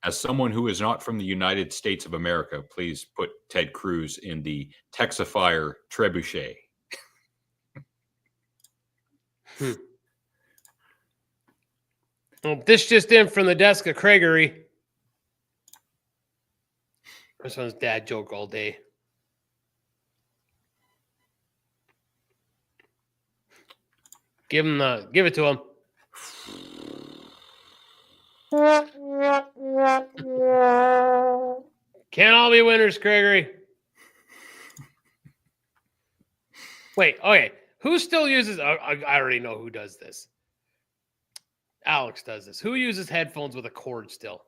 As someone who is not from the United States of America, please put Ted Cruz in the Texifier trebuchet. Well, this just in from the desk of Craigery. This one's dad joke all day. Give it to him. Can't all be winners, Craigery. Wait, okay. Who still uses... I already know who does this. Alex does this. Who uses headphones with a cord still?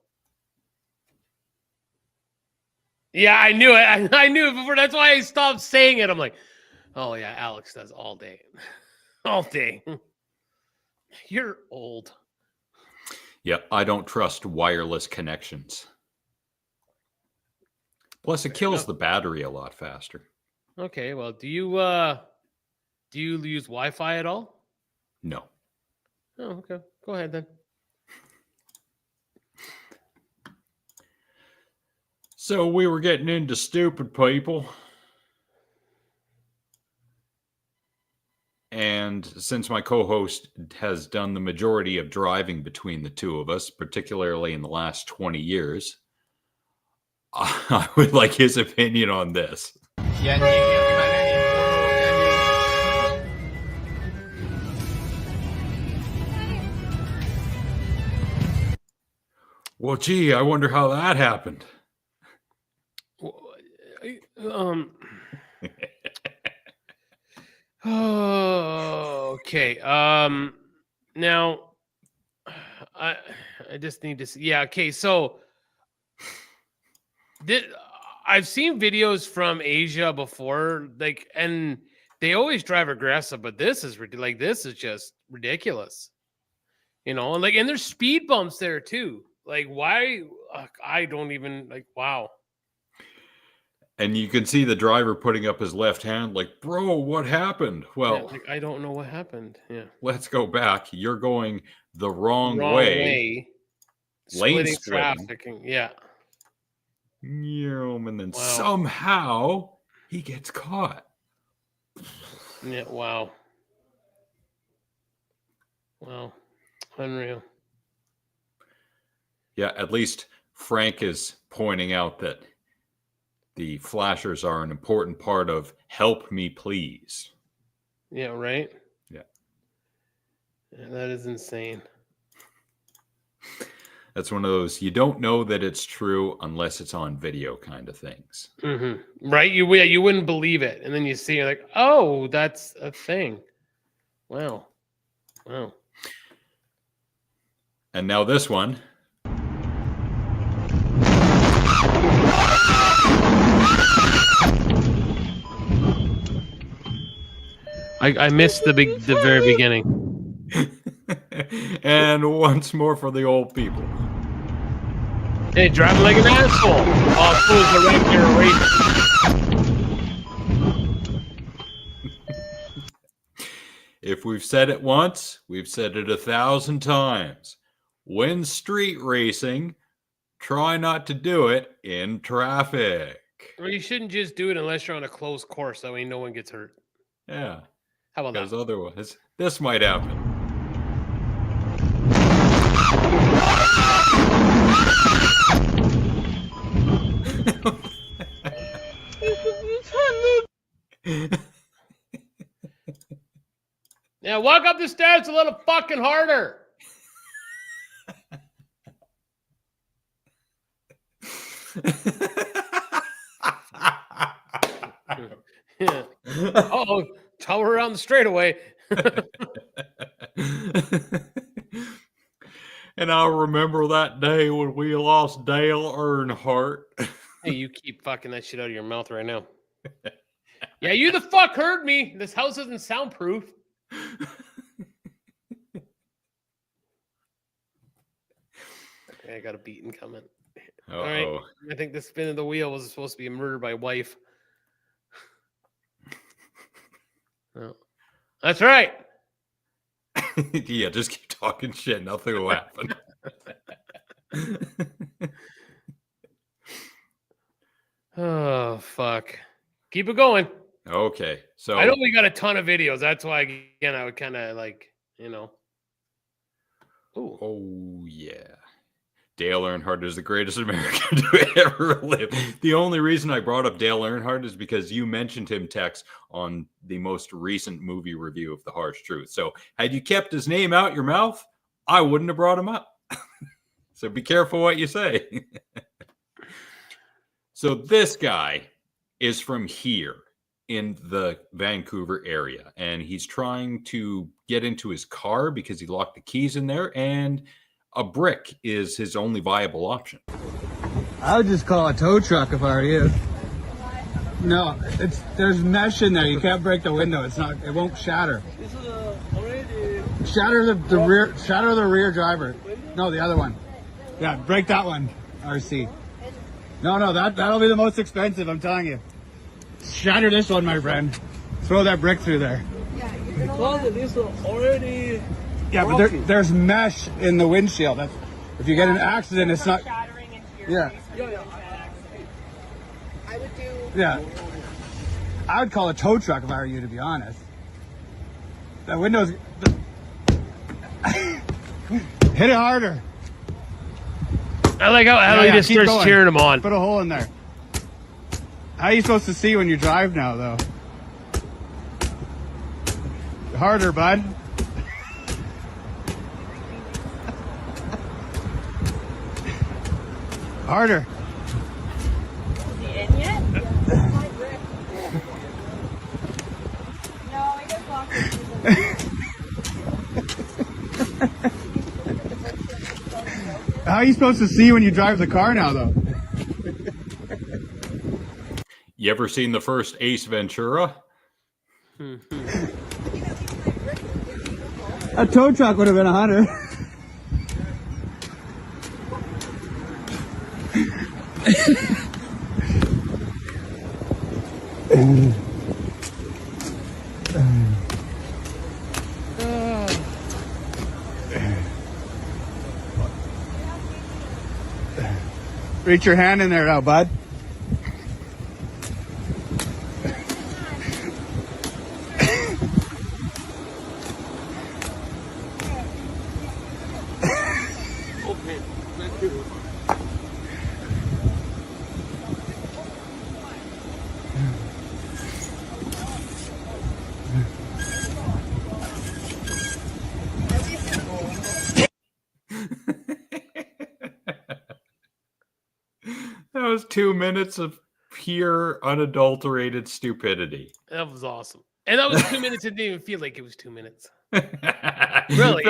Yeah, I knew it. I knew it before. That's why I stopped saying it. I'm like, oh, yeah, Alex does all day. All day. You're old. Yeah, I don't trust wireless connections. Plus, it kills the battery a lot faster. Okay, well, do you use Wi-Fi at all? No. Oh, okay. Go ahead then. So we were getting into stupid people. And since my co-host has done the majority of driving between the two of us, particularly in the last 20 years, I would like his opinion on this. Well, gee, I wonder how that happened. Oh, okay. Now, I just need to see. Yeah, okay. So, I've seen videos from Asia before, like, and they always drive aggressive, but this is just ridiculous. You know, and and there's speed bumps there too. Like, why? I don't even wow. And you can see the driver putting up his left hand like, bro, what happened? Well, yeah, I don't know what happened. Yeah. Let's go back. You're going the wrong way. Lane splitting. Trafficking. Yeah. And then somehow he gets caught. Yeah. Wow. Wow. Unreal. Yeah. At least Frank is pointing out that the flashers are an important part of Help Me Please. Yeah, right? Yeah. That is insane. That's one of those, you don't know that it's true unless it's on video kind of things. Mm-hmm. Right? You wouldn't believe it. And then you see, you're like, oh, that's a thing. Wow. Wow. And now this one. I missed the very beginning. And once more for the old people. Hey, driving like an asshole. All fools are right here If we've said it once, we've said it 1,000 times. When street racing, try not to do it in traffic. Well, you shouldn't just do it unless you're on a closed course. That way no one gets hurt. Yeah. How about Because that? otherwise, this might happen. Yeah, walk up the stairs a little fucking harder. Yeah. Oh, tell her around the straightaway. And I'll remember that day when we lost Dale Earnhardt. Hey, you keep fucking that shit out of your mouth right now. Yeah, you the fuck heard me. This house isn't soundproof. Okay, I got a beating coming. All right. I think the spin of the wheel was supposed to be a murder by wife. No. That's right. Yeah, just keep talking shit. Nothing will happen. Oh, fuck. Keep it going. Okay. So I know we got a ton of videos. That's why, again, I would kind of like, you know. Ooh. Oh, yeah. Dale Earnhardt is the greatest American to ever live. The only reason I brought up Dale Earnhardt is because you mentioned him, Tex, on the most recent movie review of The Harsh Truth. So had you kept his name out your mouth, I wouldn't have brought him up. So be careful what you say. So this guy is from here in the Vancouver area, and he's trying to get into his car because he locked the keys in there, and a brick is his only viable option. I would just call a tow truck if I were you. No, there's mesh in there. You can't break the window. It won't shatter. Shatter the rear driver. No, the other one. Yeah, break that one. RC. No, that'll be the most expensive, I'm telling you. Shatter this one, my friend. Throw that brick through there. Because it is already. Yeah, but there's mesh in the windshield. If you get an accident, it's not. Shattering into your face. I would do. Yeah. I would call a tow truck if I were you, to be honest. That window's. Hit it harder. I like how Allie just starts cheering him on. Put a hole in there. How are you supposed to see when you drive now, though? Harder, bud. Harder. Is he in yet? No, I just locked it. How are you supposed to see when you drive the car now, though? You ever seen the first Ace Ventura? A tow truck would have been 100. Reach your hand in there now, bud. That was 2 minutes of pure, unadulterated stupidity. That was awesome. And that was 2 minutes. It didn't even feel like it was 2 minutes. Really,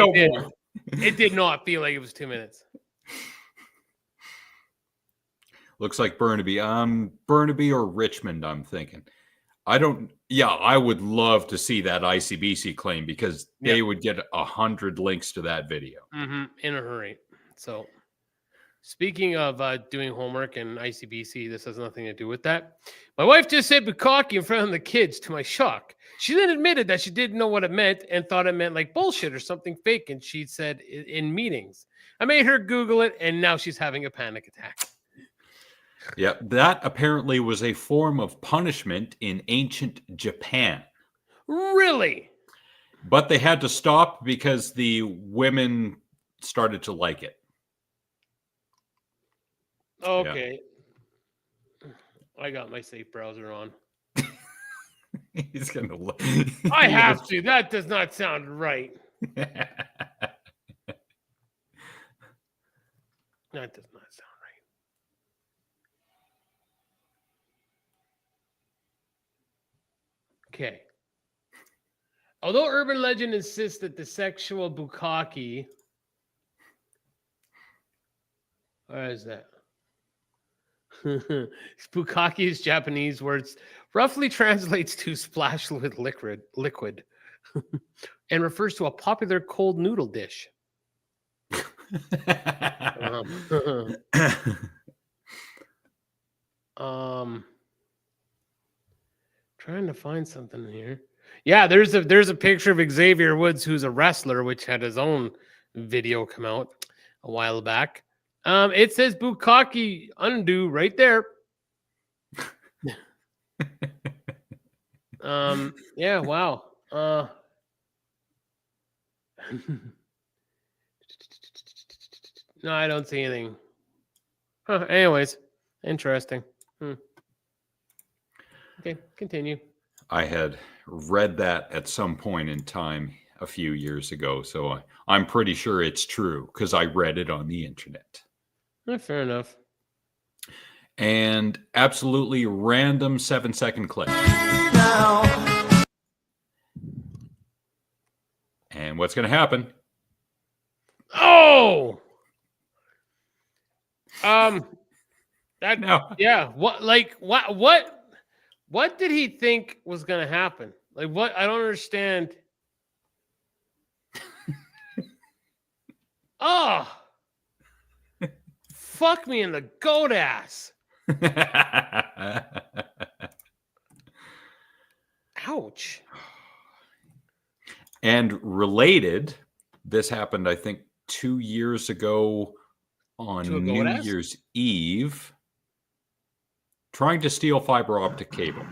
it did not feel like it was 2 minutes. Looks like Burnaby. Burnaby or Richmond, I'm thinking. I don't Yeah, I would love to see that ICBC claim because they Yeah. would get 100 links to that video. In a hurry. So, speaking of doing homework and ICBC, this has nothing to do with that. My wife just said bukkake in front of the kids to my shock. She then admitted that she didn't know what it meant and thought it meant like bullshit or something fake. And she said in meetings. I made her Google it, and now she's having a panic attack. Yeah, that apparently was a form of punishment in ancient Japan. Really? But they had to stop because the women started to like it. Okay. Yeah. I got my safe browser on. He's going to look. I have to. That does not sound right. That does not sound right. Okay. Although urban legend insists that the sexual bukkake, where is that? Bukkake is Japanese words, roughly translates to splash with liquid, and refers to a popular cold noodle dish. Trying to find something here. Yeah, there's a picture of Xavier Woods, who's a wrestler, which had his own video come out a while back. It says bukkake undo right there. Yeah, wow. No, I don't see anything. Anyways, interesting. Okay, continue. I had read that at some point in time a few years ago, so I'm pretty sure it's true because I read it on the internet. Fair enough. And absolutely random 7-second clip. And what's going to happen? Oh! That No. Yeah, what did he think was going to happen? Like, what? I don't understand. Oh, fuck me in the goat ass. Ouch. And related, this happened, I think, 2 years ago on New Year's Eve, trying to steal fiber optic cable.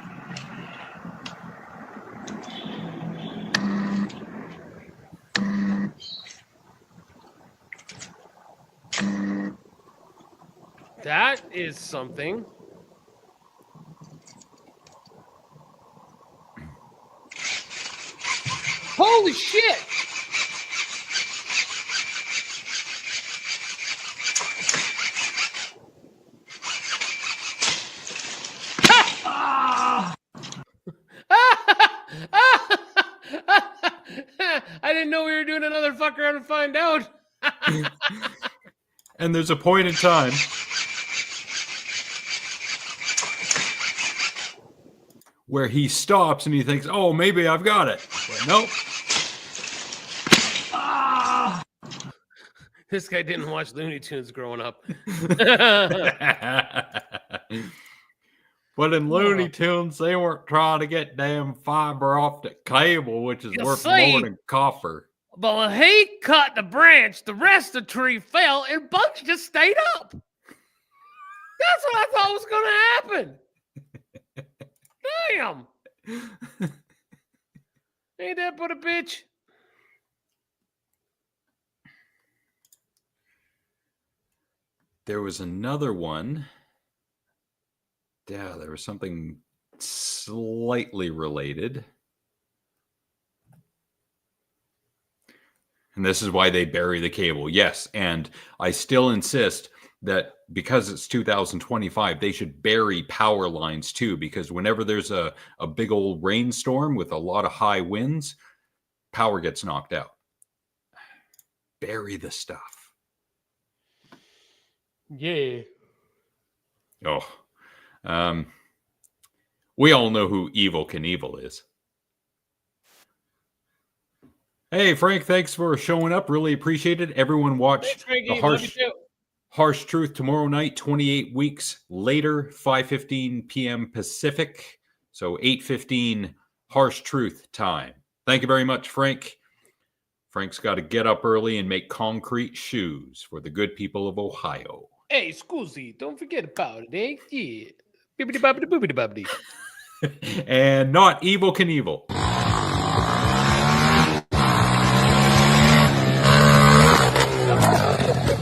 That is something. Holy shit! I didn't know we were doing another fuck around and find out. And there's a point in time where he stops and he thinks, oh, maybe I've got it. But nope. This guy didn't watch Looney Tunes growing up. But in Looney Tunes, they weren't trying to get damn fiber optic cable, which is worth more than copper. But when he cut the branch, the rest of the tree fell and bugs just stayed up. That's what I thought was going to happen. Damn. Ain't that but a bitch? There was another one. Yeah, there was something slightly related. And this is why they bury the cable. Yes, and I still insist that because it's 2025, they should bury power lines too, because whenever there's a big old rainstorm with a lot of high winds, power gets knocked out. Bury the stuff. Yeah. Oh. We all know who Evel Knievel is. Hey, Frank, thanks for showing up. Really appreciate it. Everyone watch the Harsh Truth tomorrow night, 28 weeks later, 5:15 p.m. Pacific. So 8:15 Harsh Truth time. Thank you very much, Frank. Frank's got to get up early and make concrete shoes for the good people of Ohio. Hey, scusi, don't forget about it, eh? Yeah. Bibbidi bobbidi boobidi bobbidi. And not Evel Knievel.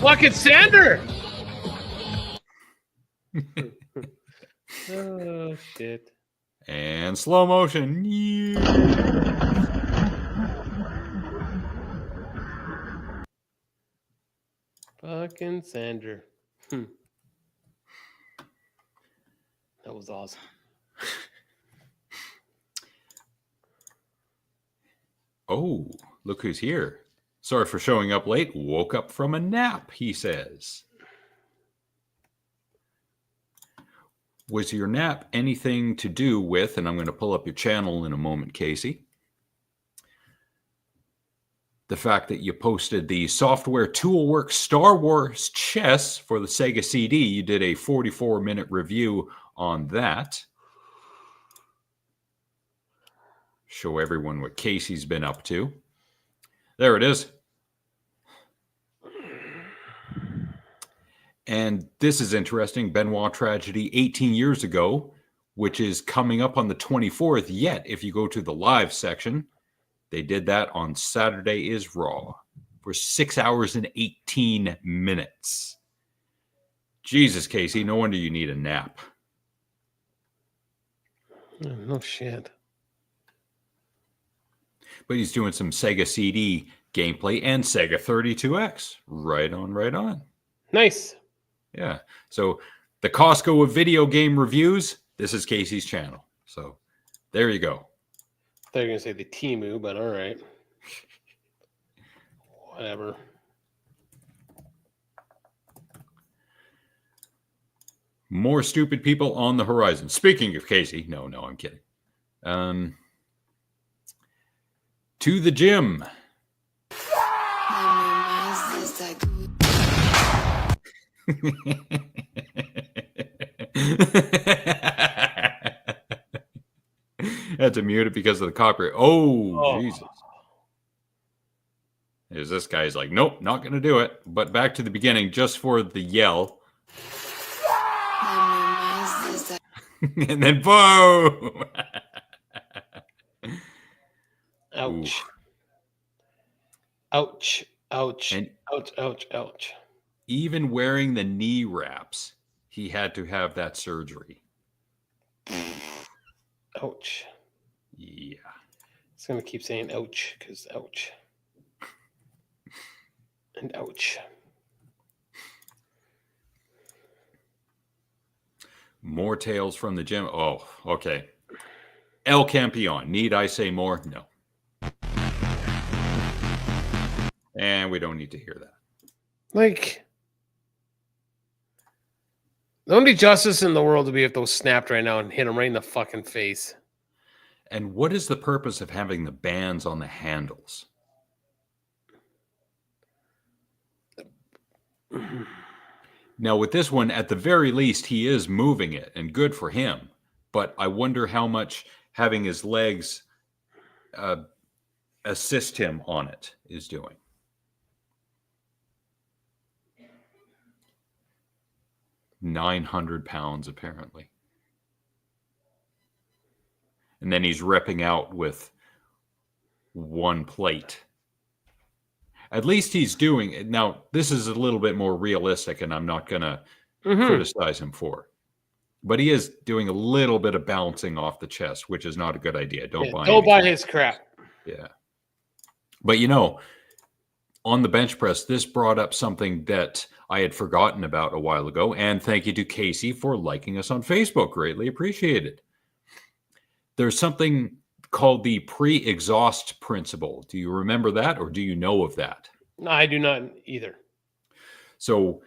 Fucking Sander! Oh, shit. And slow motion. Yeah. Fucking Sander. That was awesome. Oh, look who's here. Sorry for showing up late. Woke up from a nap, he says. Was your nap anything to do with, and I'm going to pull up your channel in a moment, Casey, the fact that you posted the software Toolworks Star Wars chess for the Sega CD. You did a 44-minute review on that. Show everyone what Casey's been up to. There it is. And this is interesting. Benoit tragedy 18 years ago, which is coming up on the 24th. Yet, if you go to the live section, they did that on Saturday is Raw for 6 hours and 18 minutes. Jesus, Casey, no wonder you need a nap. No shit. But he's doing some Sega CD gameplay and Sega 32X. Right on, right on. Nice. Yeah. So the Costco of video game reviews, this is Casey's channel. So there you go. I thought you were going to say the Temu, but all right. Whatever. More stupid people on the horizon. Speaking of Casey, no, I'm kidding. To the gym. Had to mute it because of the copyright. Oh, Jesus. There's this guy's like, nope, not going to do it. But back to the beginning, just for the yell. And then boom. Ouch. Ouch. Ouch. And ouch. Ouch. Ouch. Even wearing the knee wraps, he had to have that surgery. Ouch. Yeah. It's going to keep saying ouch because ouch. And ouch. More tales from the gym. Oh, okay. El Campeon. Need I say more? No. And we don't need to hear that. Like, the only justice in the world would be if those snapped right now and hit him right in the fucking face. And what is the purpose of having the bands on the handles? Now, with this one, at the very least, he is moving it, and good for him. But I wonder how much having his legs assist him on it is doing. £900, apparently. And then he's repping out with one plate. At least he's doing it. Now, this is a little bit more realistic, and I'm not going to criticize him for. But he is doing a little bit of bouncing off the chest, which is not a good idea. Don't buy his crap. Yeah. But, you know, on the bench press, this brought up something that I had forgotten about a while ago. And thank you to Casey for liking us on Facebook. Greatly appreciated. There's something called the pre-exhaust principle. Do you remember that, or do you know of that? No, I do not either. So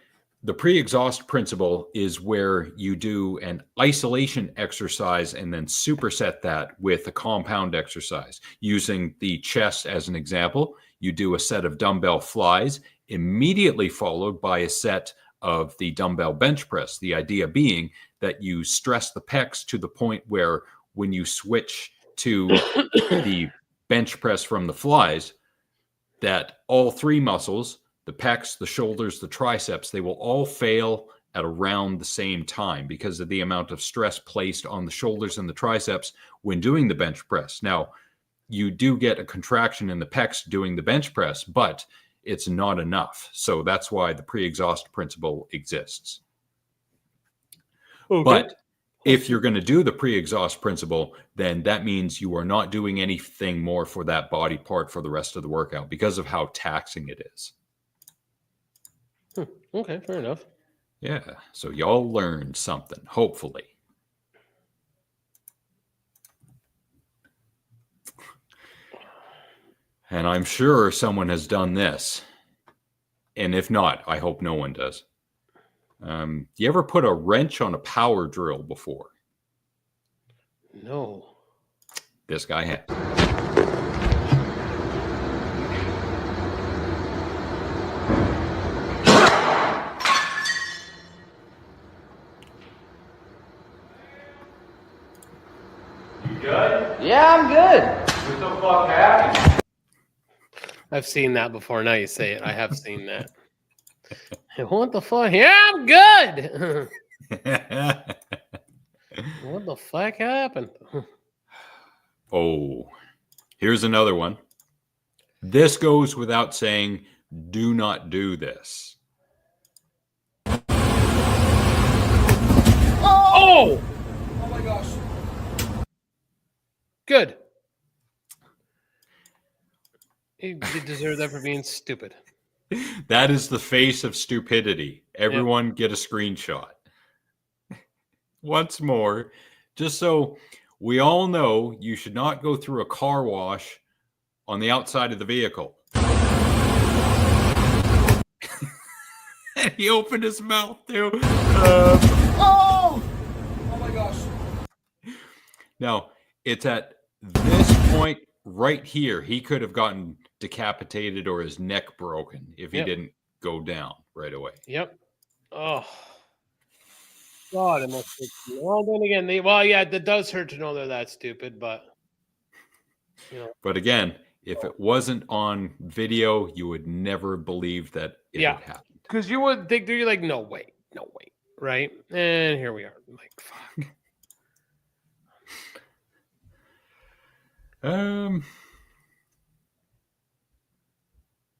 the pre-exhaust principle is where you do an isolation exercise and then superset that with a compound exercise. Using the chest as an example, you do a set of dumbbell flies, immediately followed by a set of the dumbbell bench press. The idea being that you stress the pecs to the point where when you switch to the bench press from the flies, that all three muscles, the pecs, the shoulders, the triceps, they will all fail at around the same time because of the amount of stress placed on the shoulders and the triceps when doing the bench press. Now, you do get a contraction in the pecs doing the bench press, but it's not enough. So that's why the pre-exhaust principle exists. Okay. But if you're going to do the pre-exhaust principle, then that means you are not doing anything more for that body part for the rest of the workout because of how taxing it is. Okay, fair enough. Yeah, so y'all learned something, hopefully. And I'm sure someone has done this. And if not, I hope no one does. You ever put a wrench on a power drill before? No. This guy has. Good? Yeah, I'm good. What the fuck happened? I've seen that before. Now you say it. I have seen that. What the fuck? Yeah, I'm good. What the fuck happened? Oh, here's another one. This goes without saying, do not do this. Oh! Oh my gosh. Good. You deserve that for being stupid. That is the face of stupidity. Everyone get a screenshot. Once more, just so we all know, you should not go through a car wash on the outside of the vehicle. He opened his mouth too. Oh! Oh my gosh. Now, it's at this point right here, he could have gotten decapitated or his neck broken if he didn't go down right away. Yep. Oh. God, it must be. Well, then again, it does hurt to know they're that stupid, but you know. But again, if it wasn't on video, you would never believe that it had happened. Because you would think, you're like, no way, right? And here we are. Like, fuck.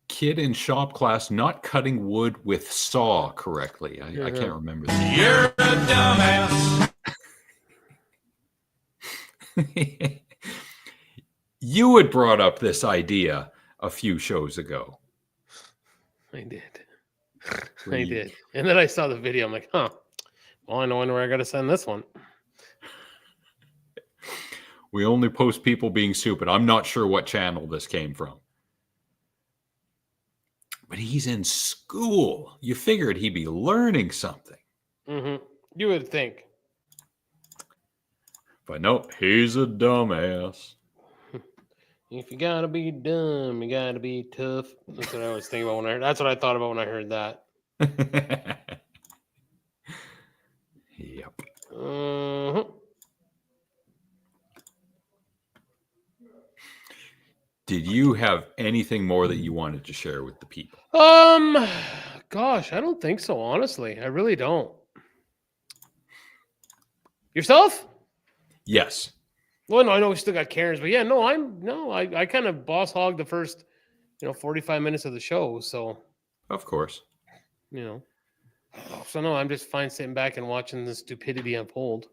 Kid in shop class not cutting wood with saw correctly. I can't remember that. You're a dumbass. You had brought up this idea a few shows ago. I did. I did. And then I saw the video. I'm like, huh. Well, I know where I got to send this one. We only post people being stupid. I'm not sure what channel this came from. But he's in school. You figured he'd be learning something. Mm-hmm. You would think. But no, he's a dumbass. If you gotta be dumb, you gotta be tough. That's what I was thinking about when I heard. That's what I thought about when I heard that. Yep. Mm-hmm. Did you have anything more that you wanted to share with the people? Gosh, I don't think so, honestly. I really don't. Yourself? Yes. Well, no, I know we still got Karen's, but yeah, I kind of boss hogged the first, 45 minutes of the show, so. Of course. So no, I'm just fine sitting back and watching the stupidity unfold.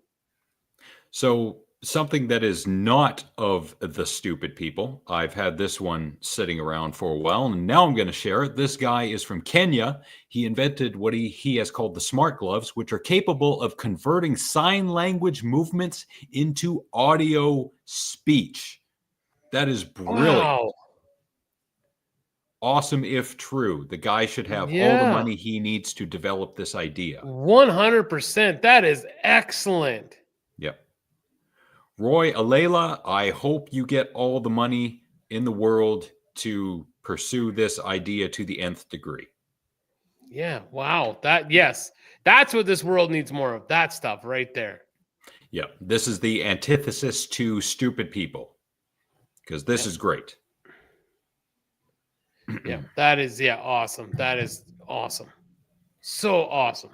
So something that is not of the stupid people. I've had this one sitting around for a while, and now I'm going to share it. This guy is from Kenya. He invented what he has called the smart gloves, which are capable of converting sign language movements into audio speech. That is brilliant. Wow. awesome if true. The guy should have all the Yeah. money he needs to develop this idea. 100%. That is excellent. Yep. Roy Alela, I hope you get all the money in the world to pursue this idea to the nth degree. Yeah. Wow. Yes. That's what this world needs more of. That stuff right there. Yeah. This is the antithesis to stupid people. Because this is great. Yeah. That is, awesome. That is awesome. So awesome.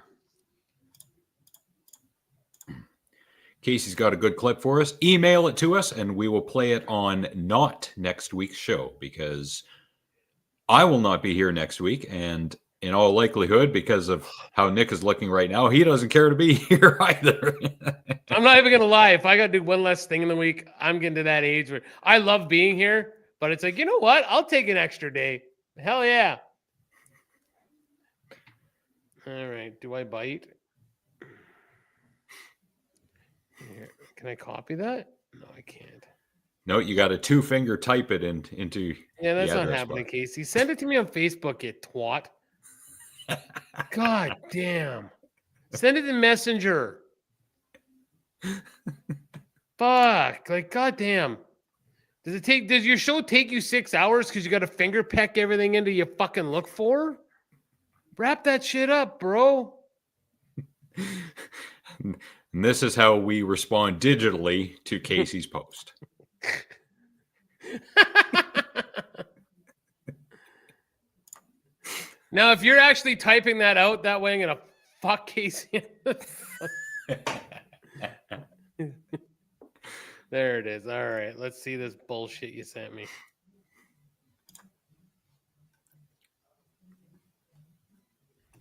Casey's got a good clip for us. Email it to us and we will play it on not next week's show, because I will not be here next week. And in all likelihood, because of how Nick is looking right now, he doesn't care to be here either. I'm not even going to lie. If I got to do one less thing in the week, I'm getting to that age where I love being here, but it's like, you know what? I'll take an extra day. Hell yeah. All right. Do I bite? Here. Can I copy that? No, I can't. No, you got a 2-finger type it into. Yeah, that's the not address happening, bar. Casey. Send it to me on Facebook, you twat. God damn. Send it in Messenger. Fuck. Like, god damn. Does your show take you 6 hours because you got to finger peck everything into you fucking look for? Wrap that shit up, bro. And this is how we respond digitally to Casey's post. Now, if you're actually typing that out that way, I'm going to fuck Casey. There it is. All right. Let's see this bullshit you sent me.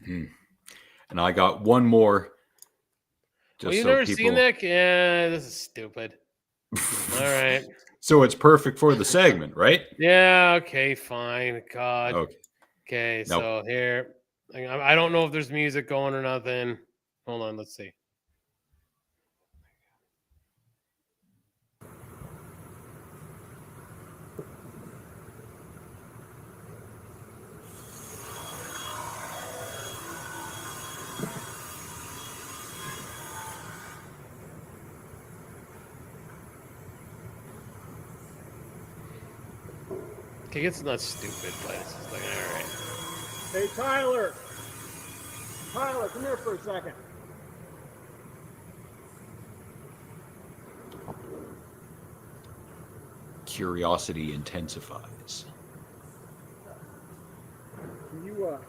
And I got one more. Well, you've never seen that? Yeah, this is stupid. All right. So it's perfect for the segment, right? Yeah, okay, fine. God. Okay, Nope. so here. I don't know if there's music going or nothing. Hold on, let's see. Okay, it's not stupid, but it's just like, all right. Hey, Tyler. Tyler, come here for a second. Curiosity intensifies. Can you help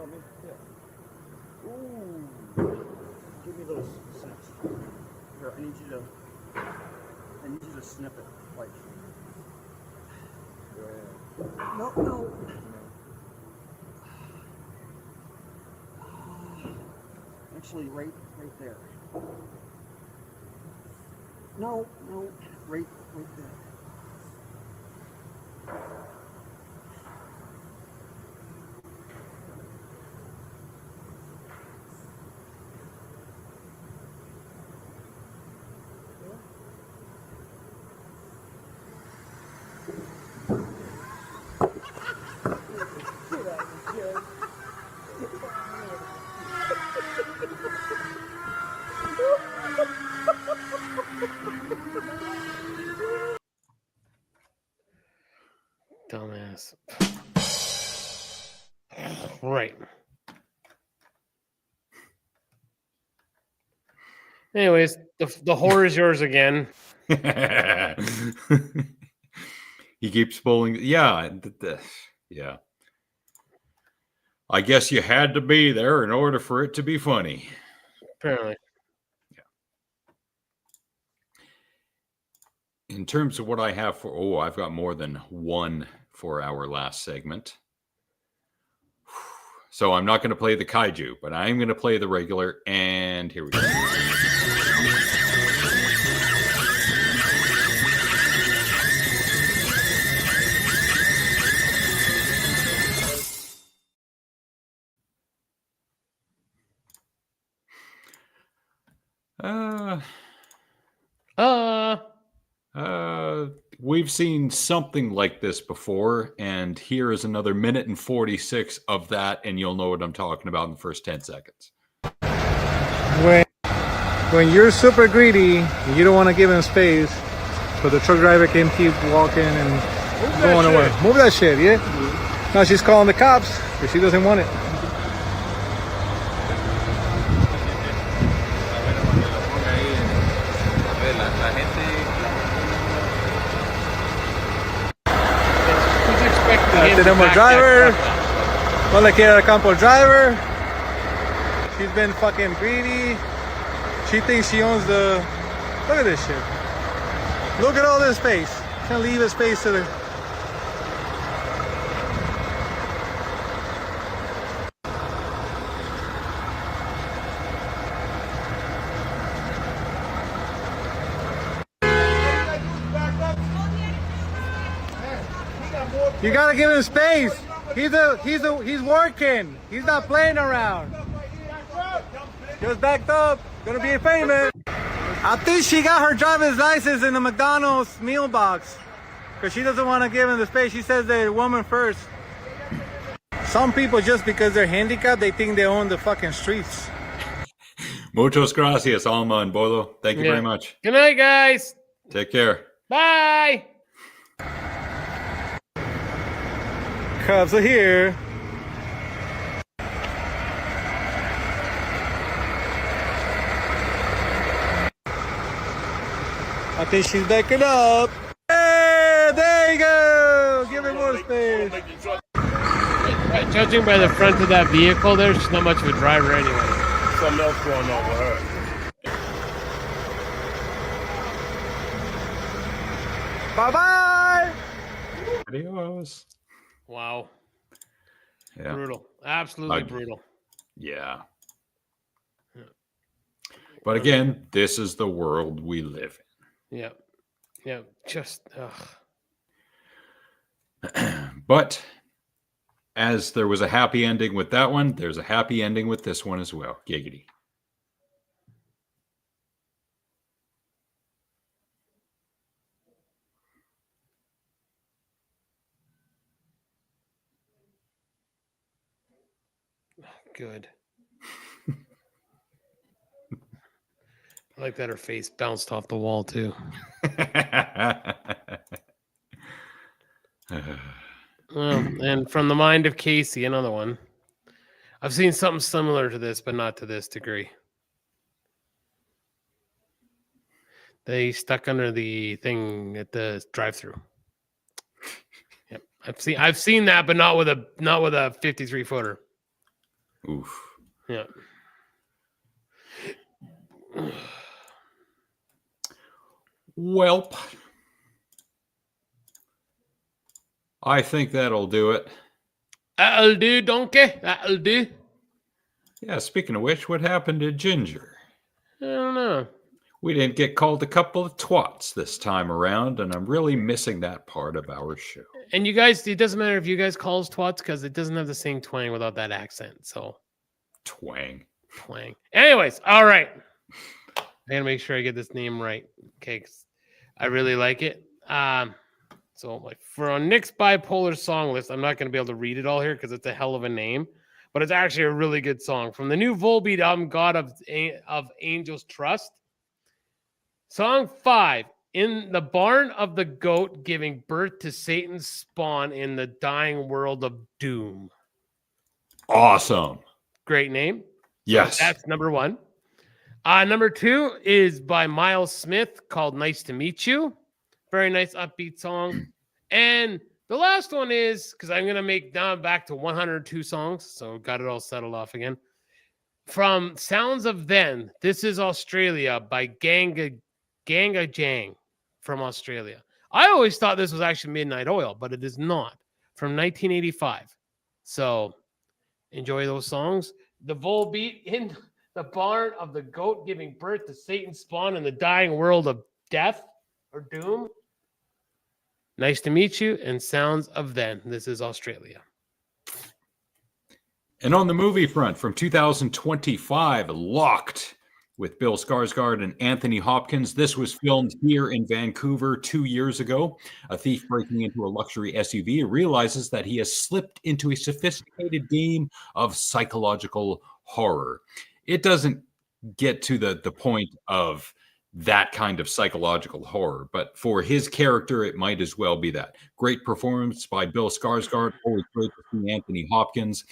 me? Yeah. Ooh. Give me those snips. Here, I need you to snip it. Like. No. Actually, right there. No, right there. Dumbass. Right. Anyways, the horror is yours again. He keeps pulling. Yeah. Yeah. I guess you had to be there in order for it to be funny. Apparently. In terms of what I have for, I've got more than one for our last segment. So I'm not going to play the kaiju, but I'm going to play the regular. And here we go. We've seen something like this before, and here is another minute and 46 of that, and you'll know what I'm talking about in the first 10 seconds. When you're super greedy and you don't want to give him space, so the truck driver can keep walking and going away. Move that shit, yeah? Now she's calling the cops because she doesn't want it. Tenemos driver. No le quiere el campo driver. She's been fucking greedy. She thinks she owns the... Look at this shit. Look at all this space. Can't leave a space to the... You gotta give him space. He's working. He's not playing around. Just backed up. Gonna be famous. I think she got her driver's license in the McDonald's meal box because she doesn't want to give him the space. She says they're woman first. Some people, just because they're handicapped, they think they own the fucking streets. Muchas gracias, Alma and Bolo. Thank you very much. Good night, guys. Take care. Bye. Cubs are here. I think she's backing up. Hey, there you go. Give her more space. Judging by the front of that vehicle there, she's not much of a driver anyway. Something else going on with her. Bye-bye. Adios. Wow. Yeah. Brutal. Absolutely brutal. Yeah. But again, this is the world we live in. Yeah. Yeah. Just, But as there was a happy ending with that one, there's a happy ending with this one as well. Giggity. good. I like that her face bounced off the wall too. And from the mind of Casey, another one. I've seen something similar to this, but not to this degree. They stuck under the thing at the drive-through. Yep, I've seen that, but not with a 53-footer. Oof. Yeah. Welp. I think that'll do it. That'll do, donkey. That'll do. Yeah, speaking of which, what happened to Ginger? I don't know. We didn't get called a couple of twats this time around, and I'm really missing that part of our show. And you guys, it doesn't matter if you guys call us twats because it doesn't have the same twang without that accent. So twang. Anyways, all right. I gotta make sure I get this name right. Okay, 'cause I really like it. So like for our next bipolar song list, I'm not gonna be able to read it all here because it's a hell of a name, but it's actually a really good song from the new Volbeat album, God of Angels Trust. Song 5, in the barn of the goat, giving birth to Satan's spawn in the dying world of doom. Awesome. Great name. Yes. So that's number 1. Number 2 is by Miles Smith called Nice to Meet You. Very nice upbeat song. And the last one is, because I'm going to make now back to 102 songs, so got it all settled off again. From Sounds of Then, This Is Australia by A.A.T.G.M from Australia. I always thought this was actually Midnight Oil, but it is not. From 1985. So enjoy those songs. The Volbeat, in the barn of the goat, giving birth to Satan's spawn in the dying world of death or doom. Nice to Meet You, and Sounds of Then. This is Australia. And on the movie front, from 2025, Locked with Bill Skarsgård and Anthony Hopkins. This was filmed here in Vancouver 2 years ago. A thief breaking into a luxury SUV realizes that he has slipped into a sophisticated game of psychological horror. It doesn't get to the point of that kind of psychological horror, but for his character, it might as well be that. Great performance by Bill Skarsgård. Always great to see Anthony Hopkins.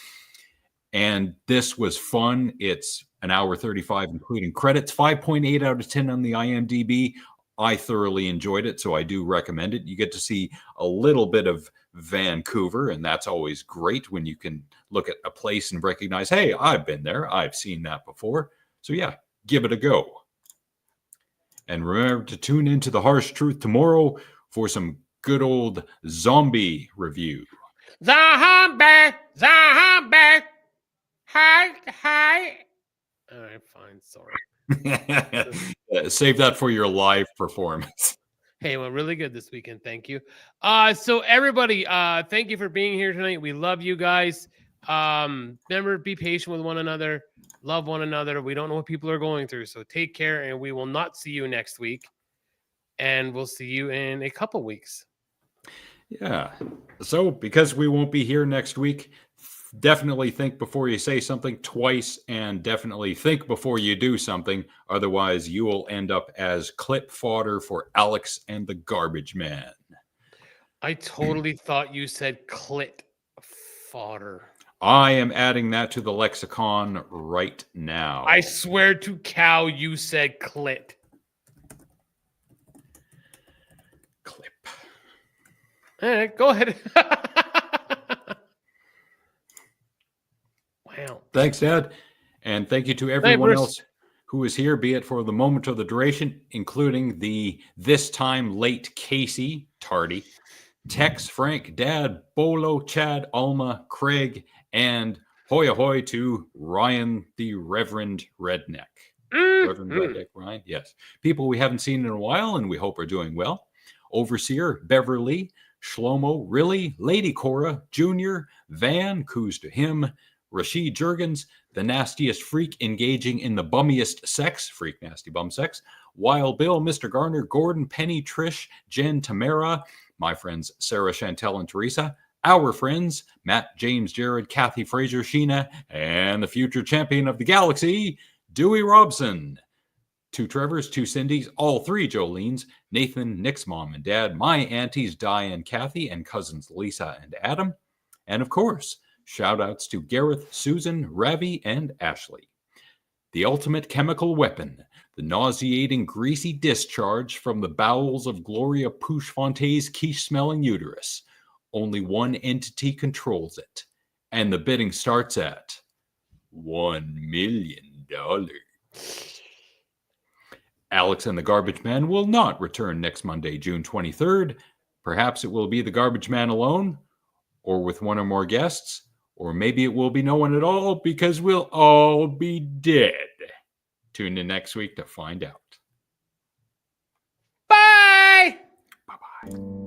And this was fun. It's an hour 35, including credits. 5.8 out of 10 on the IMDb. I thoroughly enjoyed it, so I do recommend it. You get to see a little bit of Vancouver, and that's always great when you can look at a place and recognize, hey, I've been there. I've seen that before. So yeah, give it a go. And remember to tune into The Harsh Truth tomorrow for some good old zombie review. Zombie! Hi. All right, fine. Sorry. Save that for your live performance. Hey, well, really good this weekend. Thank you. So everybody, thank you for being here tonight. We love you guys. Remember, be patient with one another. Love one another. We don't know what people are going through, so take care, and we will not see you next week. And we'll see you in a couple weeks. Yeah. So because we won't be here next week, definitely think before you say something twice, and definitely think before you do something. Otherwise, you will end up as clip fodder for Alex and the Garbage Man. I totally thought you said clit fodder. I am adding that to the lexicon right now. I swear to cow, you said clit. Clip. All right, go ahead. Wow. Thanks, Dad. And thank you to everyone else who is here, be it for the moment or the duration, including the this time late Casey, tardy, Tex, Frank, Dad, Bolo, Chad, Alma, Craig, and hoy ahoy to Ryan, the Reverend Redneck. Reverend Redneck Ryan, yes. People we haven't seen in a while and we hope are doing well. Overseer, Beverly, Shlomo, Really, Lady Cora, Junior, Van, coos to him, Rashid Jurgens, the nastiest freak engaging in the bummiest sex, freak nasty bum sex, Wild Bill, Mr. Garner, Gordon, Penny, Trish, Jen, Tamara, my friends Sarah, Chantel, and Teresa, our friends Matt, James, Jared, Kathy, Fraser, Sheena, and the future champion of the galaxy, Dewey Robson. 2 Trevors, 2 Cindys, all 3 Jolenes, Nathan, Nick's mom and dad, my aunties Di and Kathy, and cousins Lisa and Adam. And of course, shout outs to Gareth, Susan, Ravi, and Ashley. The ultimate chemical weapon, the nauseating greasy discharge from the bowels of Gloria Pouchfonte's quiche-smelling uterus. Only one entity controls it, and the bidding starts at $1 million. Alex and the Garbage Man will not return next Monday, June 23rd. Perhaps it will be the Garbage Man alone, or with one or more guests, or maybe it will be no one at all because we'll all be dead. Tune in next week to find out. Bye! Bye-bye.